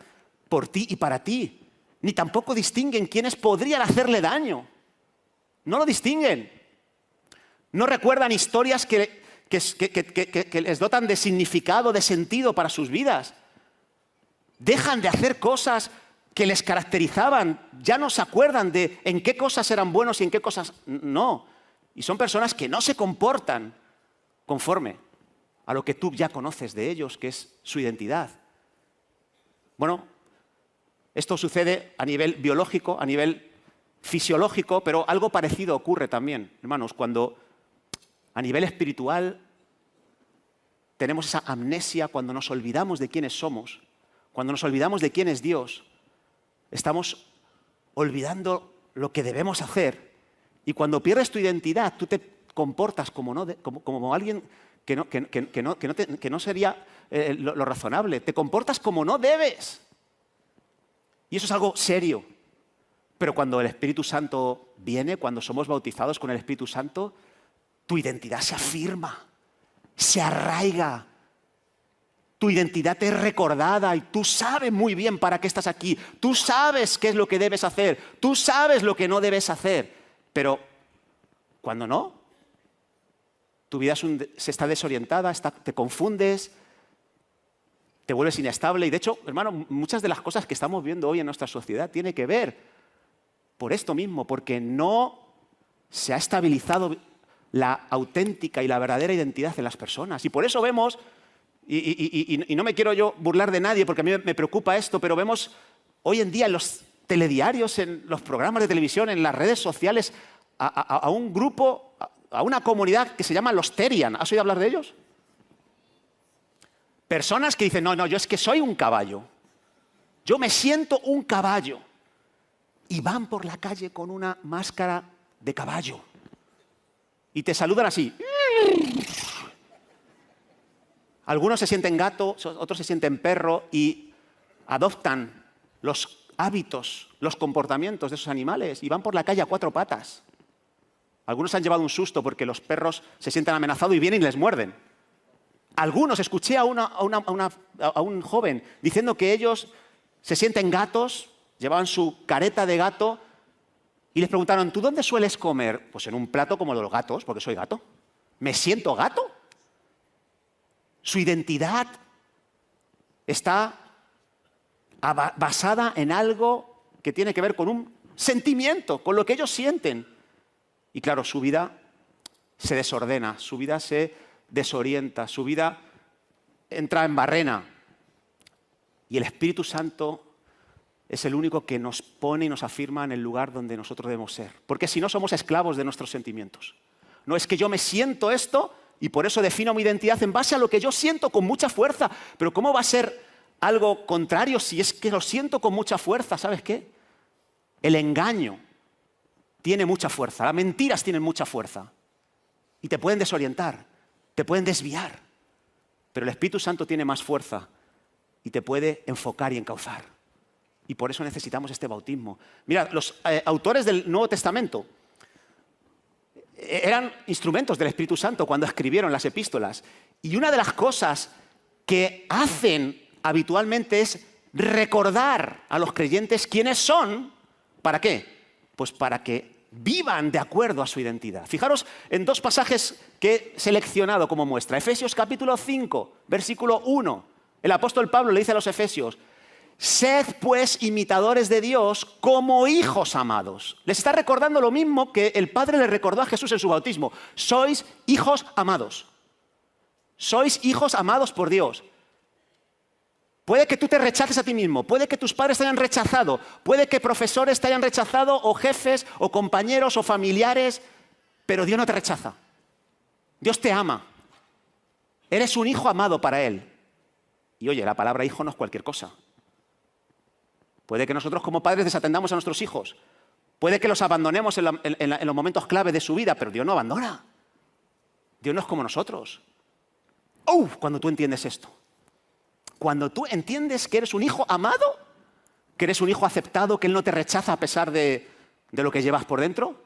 por ti y para ti. Ni tampoco distinguen quiénes podrían hacerle daño. No lo distinguen. No recuerdan historias que les dotan de significado, de sentido para sus vidas. Dejan de hacer cosas que les caracterizaban. Ya no se acuerdan de en qué cosas eran buenos y en qué cosas no. Y son personas que no se comportan conforme a lo que tú ya conoces de ellos, que es su identidad. Bueno, esto sucede a nivel biológico, a nivel fisiológico, pero algo parecido ocurre también, hermanos, cuando a nivel espiritual tenemos esa amnesia, cuando nos olvidamos de quiénes somos, cuando nos olvidamos de quién es Dios, estamos olvidando lo que debemos hacer. Y cuando pierdes tu identidad, tú te comportas como alguien que no sería lo razonable. Te comportas como no debes. Y eso es algo serio. Pero cuando el Espíritu Santo viene, cuando somos bautizados con el Espíritu Santo, tu identidad se afirma, se arraiga. Tu identidad es recordada y tú sabes muy bien para qué estás aquí. Tú sabes qué es lo que debes hacer. Tú sabes lo que no debes hacer. Pero cuando no, tu vida se está desorientada, te confundes, te vuelves inestable. Y de hecho, hermano, muchas de las cosas que estamos viendo hoy en nuestra sociedad tienen que ver por esto mismo, porque no se ha estabilizado la auténtica y la verdadera identidad en las personas. Y por eso vemos, y no me quiero yo burlar de nadie porque a mí me preocupa esto, pero vemos hoy en día en los telediarios, en los programas de televisión, en las redes sociales, a un grupo, a una comunidad que se llama los Terian. ¿Has oído hablar de ellos? Personas que dicen, no, yo es que soy un caballo. Yo me siento un caballo. Y van por la calle con una máscara de caballo. Y te saludan así. Algunos se sienten gato, otros se sienten perro y adoptan los hábitos, los comportamientos de esos animales y van por la calle a cuatro patas. Algunos han llevado un susto porque los perros se sienten amenazados y vienen y les muerden. Algunos, escuché a un joven diciendo que ellos se sienten gatos, llevaban su careta de gato y les preguntaron, ¿tú dónde sueles comer? Pues en un plato como los gatos, porque soy gato. ¿Me siento gato? Su identidad está basada en algo que tiene que ver con un sentimiento, con lo que ellos sienten. Y claro, su vida se desordena, su vida se desorienta, su vida entra en barrena. Y el Espíritu Santo es el único que nos pone y nos afirma en el lugar donde nosotros debemos ser. Porque si no, somos esclavos de nuestros sentimientos. No es que yo me siento esto y por eso defino mi identidad en base a lo que yo siento con mucha fuerza. Pero ¿cómo va a ser algo contrario si es que lo siento con mucha fuerza? ¿Sabes qué? El engaño tiene mucha fuerza, las mentiras tienen mucha fuerza. Y te pueden desorientar, te pueden desviar. Pero el Espíritu Santo tiene más fuerza y te puede enfocar y encauzar. Y por eso necesitamos este bautismo. Mira, los autores del Nuevo Testamento eran instrumentos del Espíritu Santo cuando escribieron las epístolas. Y una de las cosas que hacen habitualmente es recordar a los creyentes quiénes son. ¿Para qué? Pues para que vivan de acuerdo a su identidad. Fijaros en dos pasajes que he seleccionado como muestra. Efesios capítulo 5, versículo 1. El apóstol Pablo le dice a los efesios, sed pues imitadores de Dios como hijos amados. Les está recordando lo mismo que el Padre le recordó a Jesús en su bautismo. Sois hijos amados. Sois hijos amados por Dios. Puede que tú te rechaces a ti mismo, puede que tus padres te hayan rechazado, puede que profesores te hayan rechazado, o jefes, o compañeros, o familiares, pero Dios no te rechaza. Dios te ama. Eres un hijo amado para Él. Y oye, la palabra hijo no es cualquier cosa. Puede que nosotros como padres desatendamos a nuestros hijos. Puede que los abandonemos en los momentos clave de su vida, pero Dios no abandona. Dios no es como nosotros. Cuando tú entiendes esto. Cuando tú entiendes que eres un hijo amado, que eres un hijo aceptado, que Él no te rechaza a pesar de lo que llevas por dentro,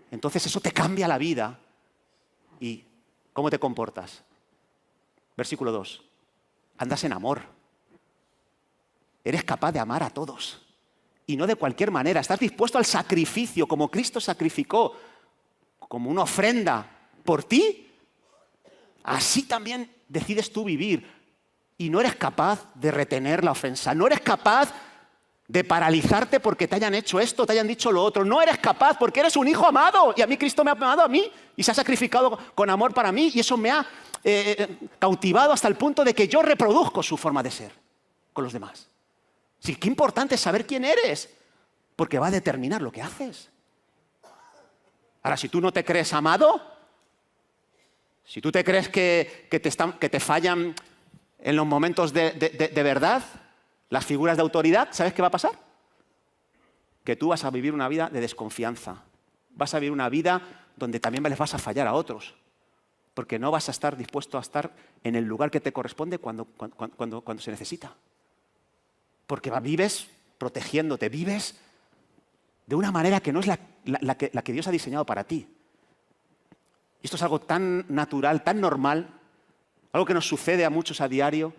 entonces eso te cambia la vida. ¿Y cómo te comportas? Versículo 2. Andas en amor. Eres capaz de amar a todos. Y no de cualquier manera. Estás dispuesto al sacrificio, como Cristo sacrificó, como una ofrenda por ti. Así también decides tú vivir. Y no eres capaz de retener la ofensa. No eres capaz de paralizarte porque te hayan hecho esto, te hayan dicho lo otro. No eres capaz porque eres un hijo amado. Y a mí Cristo me ha amado a mí y se ha sacrificado con amor para mí. Y eso me ha cautivado hasta el punto de que yo reproduzco su forma de ser con los demás. Sí, qué importante es saber quién eres, porque va a determinar lo que haces. Ahora, si tú no te crees amado, si tú te crees que te fallan en los momentos de verdad las figuras de autoridad, ¿sabes qué va a pasar? Que tú vas a vivir una vida de desconfianza. Vas a vivir una vida donde también les vas a fallar a otros, porque no vas a estar dispuesto a estar en el lugar que te corresponde cuando se necesita. Porque vives protegiéndote, vives de una manera que no es la que Dios ha diseñado para ti. Y esto es algo tan natural, tan normal, algo que nos sucede a muchos a diario,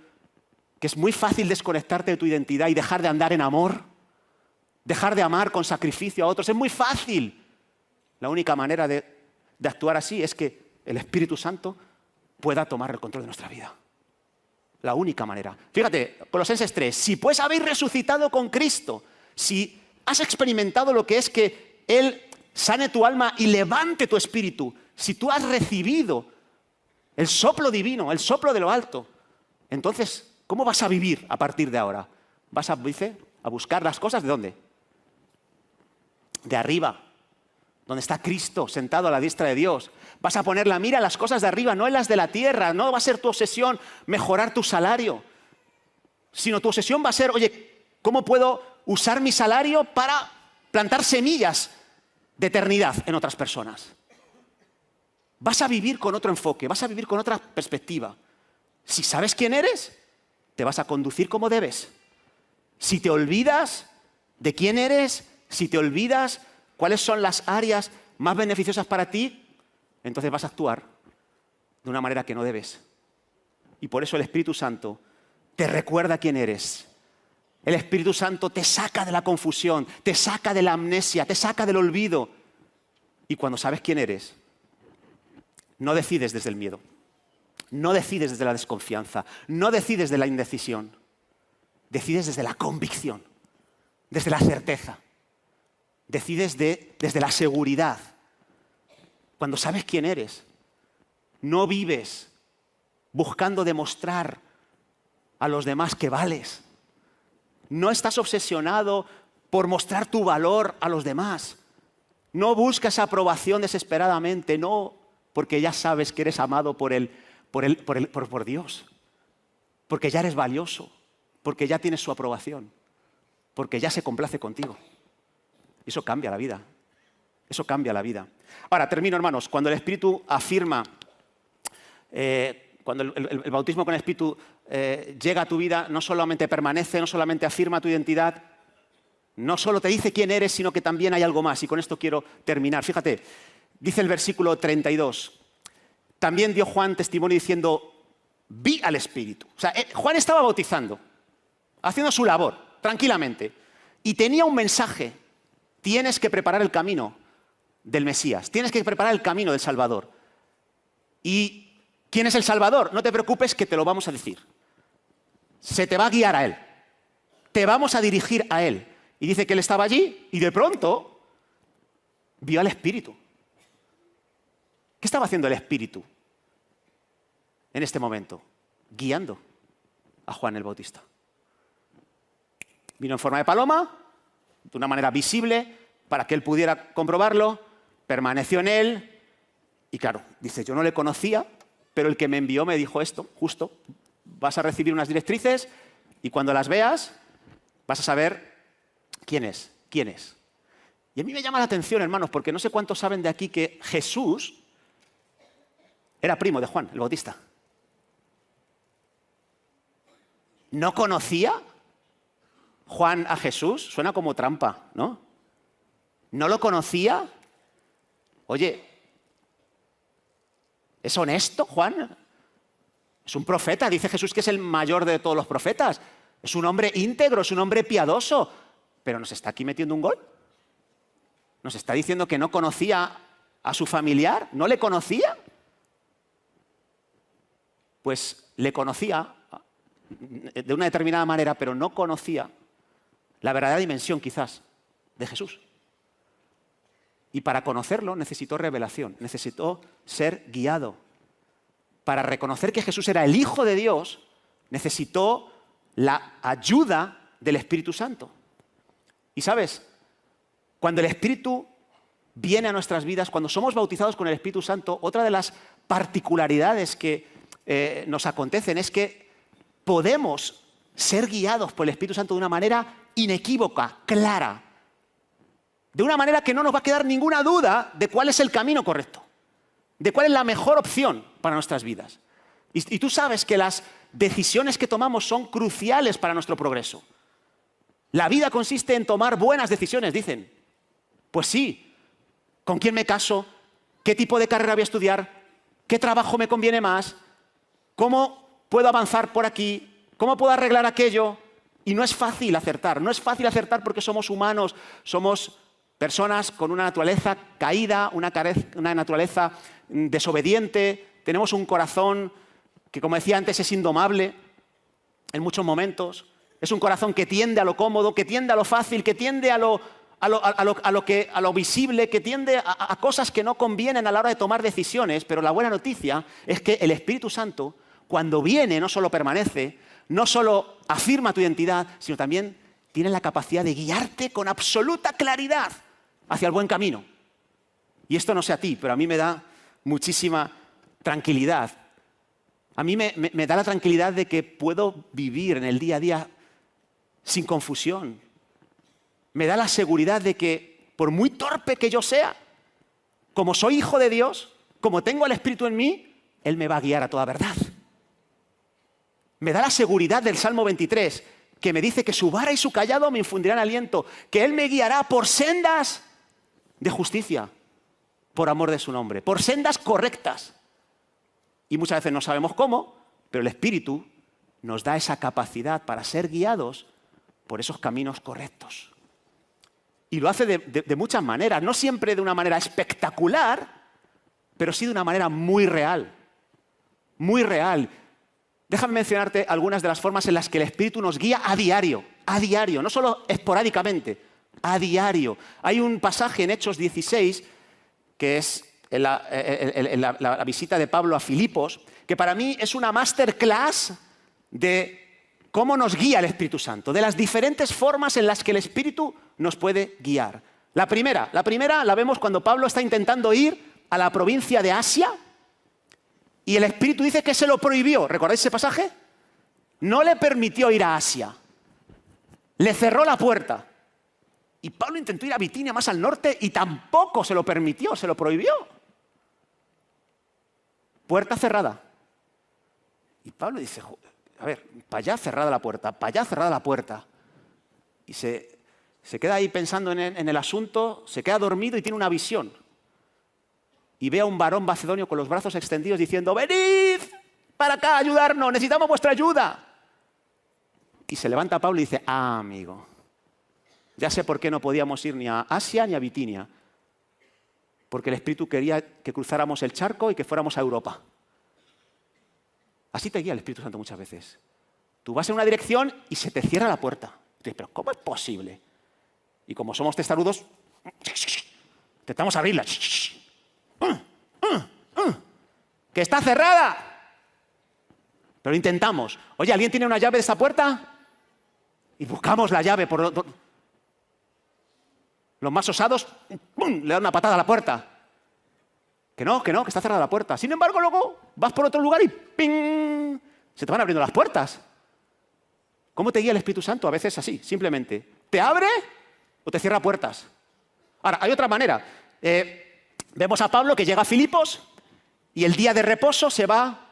que es muy fácil desconectarte de tu identidad y dejar de andar en amor, dejar de amar con sacrificio a otros. Es muy fácil. La única manera de actuar así es que el Espíritu Santo pueda tomar el control de nuestra vida. La única manera. Fíjate, Colosenses 3, si pues habéis resucitado con Cristo, si has experimentado lo que es que Él sane tu alma y levante tu espíritu, si tú has recibido el soplo divino, el soplo de lo alto, entonces, ¿cómo vas a vivir a partir de ahora? Vas a buscar las cosas ¿de dónde? De arriba, donde está Cristo sentado a la diestra de Dios. Vas a poner la mira en las cosas de arriba, no en las de la tierra. No va a ser tu obsesión mejorar tu salario, sino tu obsesión va a ser, oye, ¿cómo puedo usar mi salario para plantar semillas de eternidad en otras personas? Vas a vivir con otro enfoque, vas a vivir con otra perspectiva. Si sabes quién eres, te vas a conducir como debes. Si te olvidas de quién eres, si te olvidas cuáles son las áreas más beneficiosas para ti, entonces vas a actuar de una manera que no debes. Y por eso el Espíritu Santo te recuerda quién eres. El Espíritu Santo te saca de la confusión, te saca de la amnesia, te saca del olvido. Y cuando sabes quién eres, no decides desde el miedo, no decides desde la desconfianza, no decides de la indecisión, decides desde la convicción, desde la certeza, decides desde la seguridad. Cuando sabes quién eres, no vives buscando demostrar a los demás que vales. No estás obsesionado por mostrar tu valor a los demás. No buscas aprobación desesperadamente, no, porque ya sabes que eres amado por Dios. Porque ya eres valioso, porque ya tienes su aprobación, porque ya se complace contigo. Eso cambia la vida. Eso cambia la vida. Ahora, termino, hermanos. Cuando el Espíritu afirma, cuando el bautismo con el Espíritu llega a tu vida, no solamente permanece, no solamente afirma tu identidad, no solo te dice quién eres, sino que también hay algo más. Y con esto quiero terminar. Fíjate, dice el versículo 32. También dio Juan testimonio diciendo, vi al Espíritu. O sea, Juan estaba bautizando, haciendo su labor, tranquilamente. Y tenía un mensaje. Tienes que preparar el camino del Mesías. Tienes que preparar el camino del Salvador. ¿Y quién es el Salvador? No te preocupes que te lo vamos a decir. Se te va a guiar a Él. Te vamos a dirigir a Él. Y dice que Él estaba allí y de pronto vio al Espíritu. ¿Qué estaba haciendo el Espíritu en este momento? Guiando a Juan el Bautista. Vino en forma de paloma, de una manera visible, para que él pudiera comprobarlo, permaneció en él Y claro, dice, yo no le conocía, pero el que me envió me dijo esto, justo, vas a recibir unas directrices y cuando las veas vas a saber quién es. Y a mí me llama la atención, hermanos, porque no sé cuántos saben de aquí que Jesús era primo de Juan, el Bautista. ¿No conocía Juan a Jesús? Suena como trampa, ¿no? ¿No lo conocía? Oye, ¿es honesto, Juan? Es un profeta, dice Jesús que es el mayor de todos los profetas. Es un hombre íntegro, es un hombre piadoso. Pero nos está aquí metiendo un gol. Nos está diciendo que no conocía a su familiar, ¿no le conocía? Pues le conocía de una determinada manera, pero no conocía la verdadera dimensión, quizás, de Jesús. Y para conocerlo necesitó revelación, necesitó ser guiado. Para reconocer que Jesús era el Hijo de Dios, necesitó la ayuda del Espíritu Santo. Y sabes, cuando el Espíritu viene a nuestras vidas, cuando somos bautizados con el Espíritu Santo, otra de las particularidades que nos acontecen es que podemos ser guiados por el Espíritu Santo de una manera inequívoca, clara. De una manera que no nos va a quedar ninguna duda de cuál es el camino correcto, de cuál es la mejor opción para nuestras vidas. Y tú sabes que las decisiones que tomamos son cruciales para nuestro progreso. La vida consiste en tomar buenas decisiones, dicen. Pues sí. ¿Con quién me caso? ¿Qué tipo de carrera voy a estudiar? ¿Qué trabajo me conviene más? ¿Cómo puedo avanzar por aquí? ¿Cómo puedo arreglar aquello? Y no es fácil acertar. No es fácil acertar porque somos humanos, somos personas con una naturaleza caída, una naturaleza desobediente. Tenemos un corazón que, como decía antes, es indomable en muchos momentos. Es un corazón que tiende a lo cómodo, que tiende a lo fácil, que tiende a lo visible, que tiende a cosas que no convienen a la hora de tomar decisiones. Pero la buena noticia es que el Espíritu Santo, cuando viene, no solo permanece, no solo afirma tu identidad, sino también tiene la capacidad de guiarte con absoluta claridad hacia el buen camino. Y esto no sé a ti, pero a mí me da muchísima tranquilidad. A mí me da la tranquilidad de que puedo vivir en el día a día sin confusión. Me da la seguridad de que, por muy torpe que yo sea, como soy hijo de Dios, como tengo el Espíritu en mí, Él me va a guiar a toda verdad. Me da la seguridad del Salmo 23, que me dice que su vara y su cayado me infundirán aliento, que Él me guiará por sendas de justicia, por amor de su nombre, por sendas correctas. Y muchas veces no sabemos cómo, pero el Espíritu nos da esa capacidad para ser guiados por esos caminos correctos. Y lo hace de muchas maneras, no siempre de una manera espectacular, pero sí de una manera muy real. Muy real. Déjame mencionarte algunas de las formas en las que el Espíritu nos guía a diario, no solo esporádicamente, a diario. Hay un pasaje en Hechos 16, que es en la visita de Pablo a Filipos, que para mí es una masterclass de cómo nos guía el Espíritu Santo, de las diferentes formas en las que el Espíritu nos puede guiar. La primera la vemos cuando Pablo está intentando ir a la provincia de Asia y el Espíritu dice que se lo prohibió. ¿Recordáis ese pasaje? No le permitió ir a Asia. Le cerró la puerta. Y Pablo intentó ir a Bitinia, más al norte, y tampoco se lo permitió, se lo prohibió. Puerta cerrada. Y Pablo dice, a ver, para allá cerrada la puerta, para allá cerrada la puerta. Y se queda ahí pensando en el asunto, se queda dormido y tiene una visión. Y ve a un varón macedonio con los brazos extendidos diciendo, venid para acá a ayudarnos, necesitamos vuestra ayuda. Y se levanta Pablo y dice, amigo, ya sé por qué no podíamos ir ni a Asia ni a Bitinia. Porque el Espíritu quería que cruzáramos el charco y que fuéramos a Europa. Así te guía el Espíritu Santo muchas veces. Tú vas en una dirección y se te cierra la puerta. Tú dices, pero ¿cómo es posible? Y como somos testarudos, intentamos abrirla. ¡Que está cerrada! Pero intentamos. Oye, ¿alguien tiene una llave de esa puerta? Y buscamos la llave por los más osados, ¡pum!, le dan una patada a la puerta. que está cerrada la puerta. Sin embargo, luego vas por otro lugar y ¡ping! Se te van abriendo las puertas. ¿Cómo te guía el Espíritu Santo? A veces así, simplemente. ¿Te abre o te cierra puertas? Ahora, hay otra manera. Vemos a Pablo que llega a Filipos y el día de reposo se va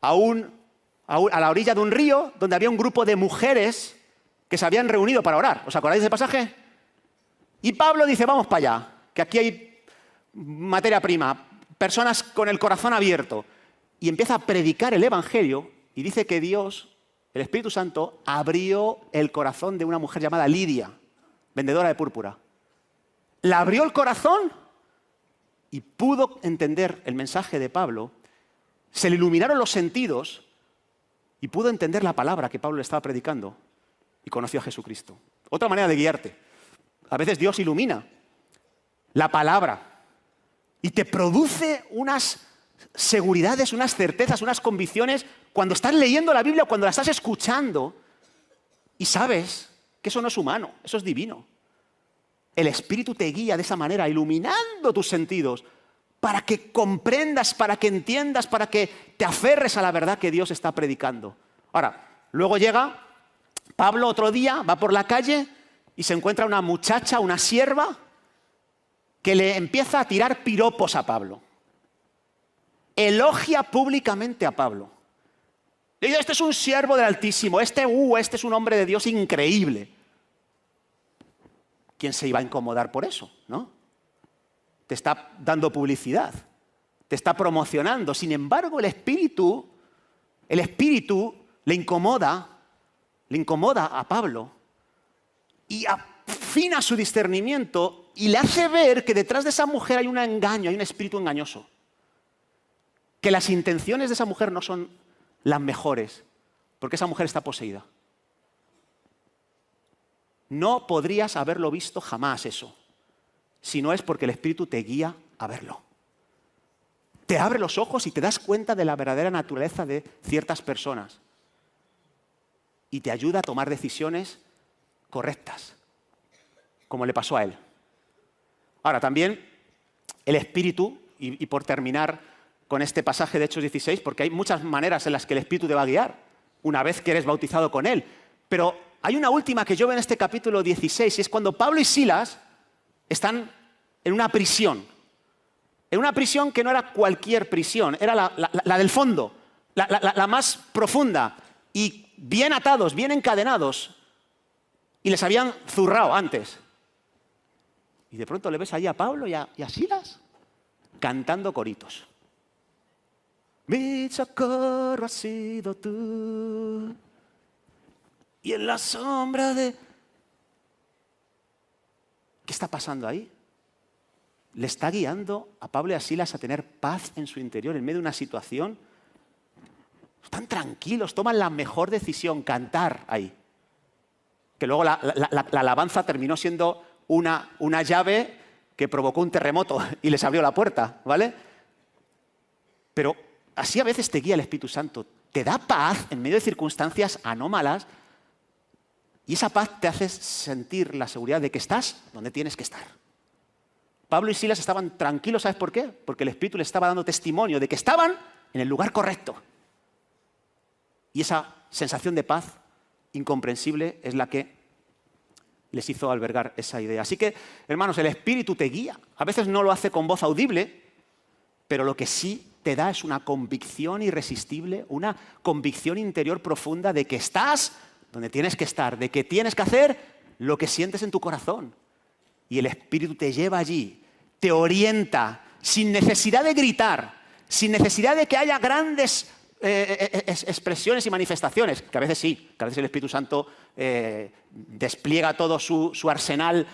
a la orilla de un río donde había un grupo de mujeres que se habían reunido para orar. ¿Os acordáis de ese pasaje? Y Pablo dice, vamos para allá, que aquí hay materia prima, personas con el corazón abierto. Y empieza a predicar el Evangelio y dice que Dios, el Espíritu Santo, abrió el corazón de una mujer llamada Lidia, vendedora de púrpura. La abrió el corazón y pudo entender el mensaje de Pablo. Se le iluminaron los sentidos y pudo entender la palabra que Pablo le estaba predicando y conoció a Jesucristo. Otra manera de guiarte. A veces Dios ilumina la palabra y te produce unas seguridades, unas certezas, unas convicciones cuando estás leyendo la Biblia, cuando la estás escuchando y sabes que eso no es humano, eso es divino. El Espíritu te guía de esa manera, iluminando tus sentidos para que comprendas, para que entiendas, para que te aferres a la verdad que Dios está predicando. Ahora, luego llega Pablo otro día, va por la calle y se encuentra una muchacha, una sierva, que le empieza a tirar piropos a Pablo. Elogia públicamente a Pablo. Le dice, este es un siervo del Altísimo, este es un hombre de Dios increíble. ¿Quién se iba a incomodar por eso, no? Te está dando publicidad, te está promocionando. Sin embargo, el espíritu le incomoda a Pablo y afina su discernimiento y le hace ver que detrás de esa mujer hay un engaño, hay un espíritu engañoso. Que las intenciones de esa mujer no son las mejores, porque esa mujer está poseída. No podrías haberlo visto jamás eso, si no es porque el Espíritu te guía a verlo. Te abre los ojos y te das cuenta de la verdadera naturaleza de ciertas personas. Y te ayuda a tomar decisiones correctas, como le pasó a él. Ahora, también el Espíritu, y por terminar con este pasaje de Hechos 16, porque hay muchas maneras en las que el Espíritu te va a guiar, una vez que eres bautizado con él. Pero hay una última que yo veo en este capítulo 16, y es cuando Pablo y Silas están en una prisión. En una prisión que no era cualquier prisión, era la del fondo, la más profunda. Y bien atados, bien encadenados. Y les habían zurrado antes. Y de pronto le ves ahí a Pablo y a Silas cantando coritos. Mi socorro ha sido tú. Y en la sombra de... ¿Qué está pasando ahí? Le está guiando a Pablo y a Silas a tener paz en su interior en medio de una situación. Están tranquilos, toman la mejor decisión, cantar ahí. Que luego la alabanza terminó siendo una llave que provocó un terremoto y les abrió la puerta, ¿vale? Pero así a veces te guía el Espíritu Santo. Te da paz en medio de circunstancias anómalas y esa paz te hace sentir la seguridad de que estás donde tienes que estar. Pablo y Silas estaban tranquilos, ¿sabes por qué? Porque el Espíritu les estaba dando testimonio de que estaban en el lugar correcto. Y esa sensación de paz incomprensible es la que les hizo albergar esa idea. Así que, hermanos, el Espíritu te guía. A veces no lo hace con voz audible, pero lo que sí te da es una convicción irresistible, una convicción interior profunda de que estás donde tienes que estar, de que tienes que hacer lo que sientes en tu corazón. Y el Espíritu te lleva allí, te orienta, sin necesidad de gritar, sin necesidad de que haya grandes expresiones y manifestaciones, que a veces sí, que a veces el Espíritu Santo despliega todo su arsenal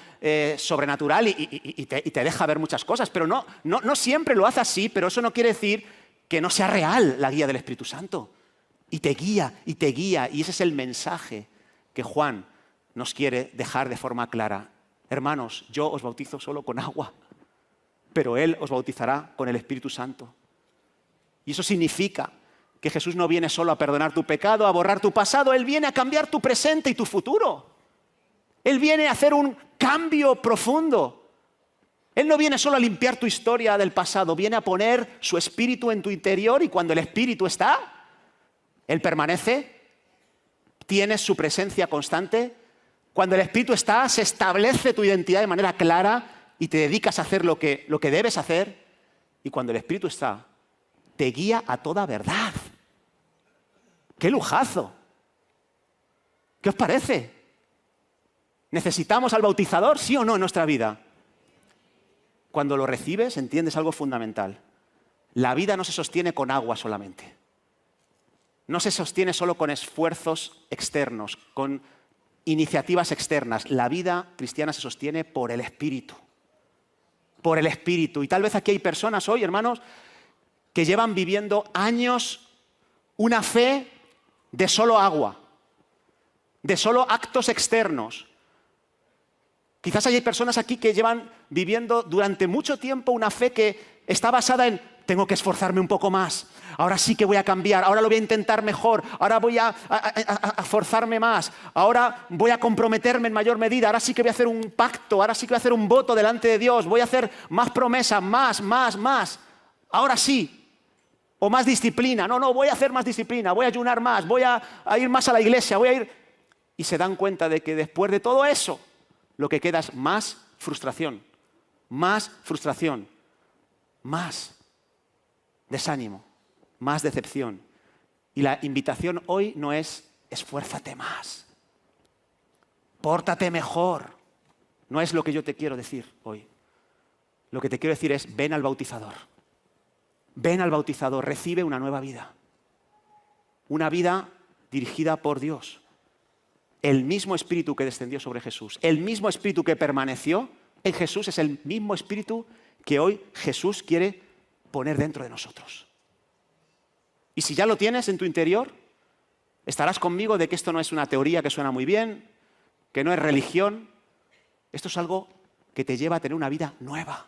sobrenatural y te deja ver muchas cosas, pero no siempre lo hace así, pero eso no quiere decir que no sea real la guía del Espíritu Santo. Y te guía, y ese es el mensaje que Juan nos quiere dejar de forma clara. Hermanos, yo os bautizo solo con agua, pero Él os bautizará con el Espíritu Santo. Y eso significa que Jesús no viene solo a perdonar tu pecado, a borrar tu pasado, Él viene a cambiar tu presente y tu futuro. Él viene a hacer un cambio profundo Él no viene solo a limpiar tu historia del pasado, viene a poner su espíritu en tu interior y cuando el espíritu está, Él permanece, tienes su presencia constante. Cuando el espíritu está, se establece tu identidad de manera clara y te dedicas a hacer lo que debes hacer. Y cuando el espíritu está, te guía a toda verdad. ¡Qué lujazo! ¿Qué os parece? ¿Necesitamos al bautizador, sí o no, en nuestra vida? Cuando lo recibes, entiendes algo fundamental. La vida no se sostiene con agua solamente. No se sostiene solo con esfuerzos externos, con iniciativas externas. La vida cristiana se sostiene por el Espíritu. Por el Espíritu. Y tal vez aquí hay personas hoy, hermanos, que llevan viviendo años una fe de solo agua, de solo actos externos. Quizás hay personas aquí que llevan viviendo durante mucho tiempo una fe que está basada en tengo que esforzarme un poco más, ahora sí que voy a cambiar, ahora lo voy a intentar mejor, ahora voy a forzarme más, ahora voy a comprometerme en mayor medida, ahora sí que voy a hacer un pacto, ahora sí que voy a hacer un voto delante de Dios, voy a hacer más promesas, más, ahora sí, o más disciplina, no, voy a hacer más disciplina, voy a ayunar más, voy a ir más a la iglesia, Y se dan cuenta de que después de todo eso, lo que queda es más frustración, más desánimo, más decepción. Y la invitación hoy no es esfuérzate más, pórtate mejor. No es lo que yo te quiero decir hoy. Lo que te quiero decir es ven al bautizador. Ven al bautizador, recibe una nueva vida. Una vida dirigida por Dios. El mismo espíritu que descendió sobre Jesús, el mismo espíritu que permaneció en Jesús es el mismo espíritu que hoy Jesús quiere poner dentro de nosotros. Y si ya lo tienes en tu interior, estarás conmigo de que esto no es una teoría que suena muy bien, que no es religión. Esto es algo que te lleva a tener una vida nueva.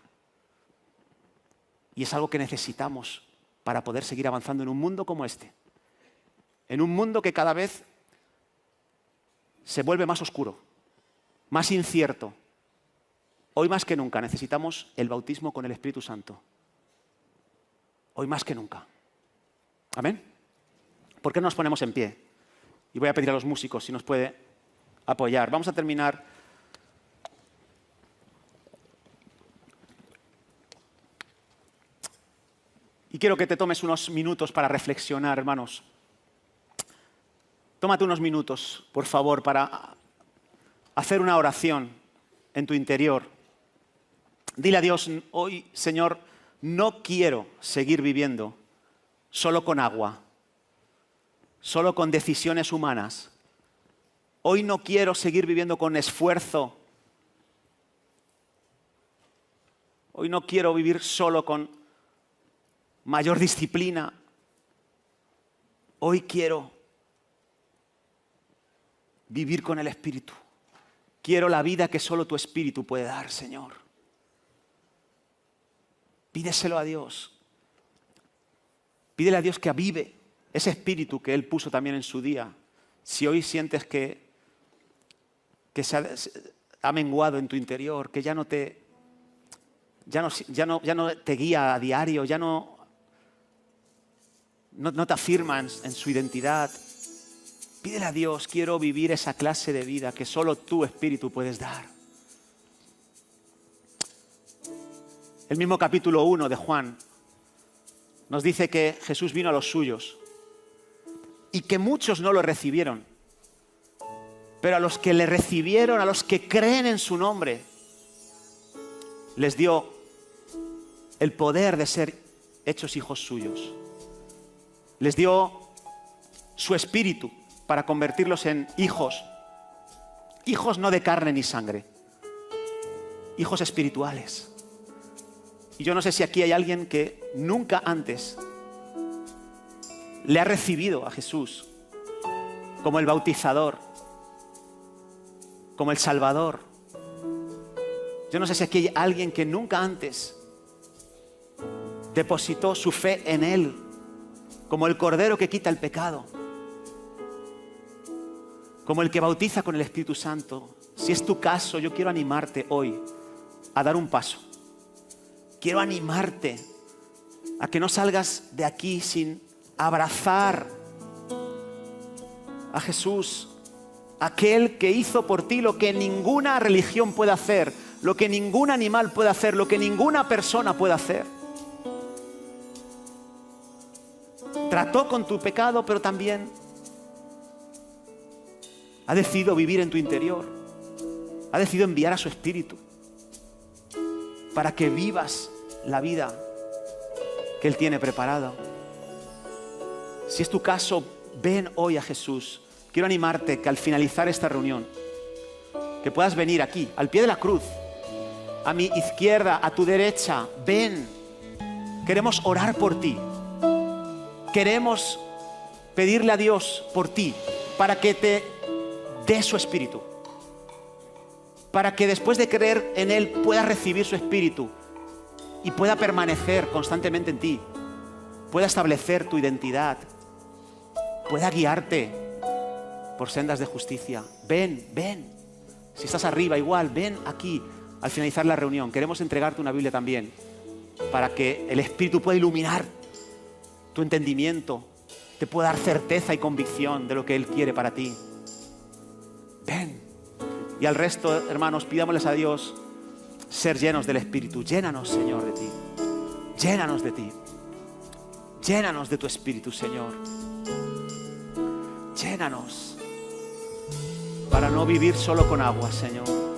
Y es algo que necesitamos para poder seguir avanzando en un mundo como este. En un mundo que cada vez se vuelve más oscuro, más incierto. Hoy más que nunca necesitamos el bautismo con el Espíritu Santo. Hoy más que nunca. ¿Amén? ¿Por qué no nos ponemos en pie? Y voy a pedir a los músicos si nos puede apoyar. Vamos a terminar. Y quiero que te tomes unos minutos para reflexionar, hermanos. Tómate unos minutos, por favor, para hacer una oración en tu interior. Dile a Dios, hoy, Señor, no quiero seguir viviendo solo con agua, solo con decisiones humanas. Hoy no quiero seguir viviendo con esfuerzo. Hoy no quiero vivir solo con mayor disciplina. Hoy quiero vivir con el Espíritu. Quiero la vida que solo tu Espíritu puede dar, Señor. Pídeselo a Dios. Pídele a Dios que avive ese Espíritu que Él puso también en su día. Si hoy sientes que se ha menguado en tu interior, que ya no te guía a diario, ya no te afirma en su identidad. Pídele a Dios, quiero vivir esa clase de vida que solo tu Espíritu puedes dar. El mismo capítulo 1 de Juan nos dice que Jesús vino a los suyos y que muchos no lo recibieron. Pero a los que le recibieron, a los que creen en su nombre, les dio el poder de ser hechos hijos suyos. Les dio su espíritu para convertirlos en hijos. Hijos no de carne ni sangre. Hijos espirituales. Y yo no sé si aquí hay alguien que nunca antes le ha recibido a Jesús como el bautizador, como el Salvador. Yo no sé si aquí hay alguien que nunca antes depositó su fe en Él, como el Cordero que quita el pecado, como el que bautiza con el Espíritu Santo. Si es tu caso, yo quiero animarte hoy a dar un paso. quiero animarte a que no salgas de aquí sin abrazar a Jesús, aquel que hizo por ti lo que ninguna religión puede hacer, lo que ningún animal puede hacer, lo que ninguna persona puede hacer. Trató con tu pecado, pero también ha decidido vivir en tu interior. Ha decidido enviar a su Espíritu para que vivas la vida que Él tiene preparada. Si es tu caso, ven hoy a Jesús. Quiero animarte que al finalizar esta reunión, que puedas venir aquí, al pie de la cruz, a mi izquierda, a tu derecha. Ven, queremos orar por ti. Queremos pedirle a Dios por ti, para que te dé su Espíritu, para que después de creer en Él puedas recibir su Espíritu y pueda permanecer constantemente en ti, pueda establecer tu identidad, pueda guiarte por sendas de justicia. Ven, ven. Si estás arriba, igual, ven aquí al finalizar la reunión. Queremos entregarte una Biblia también, para que el Espíritu pueda iluminar tu entendimiento, te pueda dar certeza y convicción de lo que Él quiere para ti. Ven. Y al resto, hermanos, pidámosles a Dios ser llenos del Espíritu. Llénanos, Señor, de ti. Llénanos de ti. Llénanos de tu Espíritu, Señor. Llénanos para no vivir solo con agua, Señor.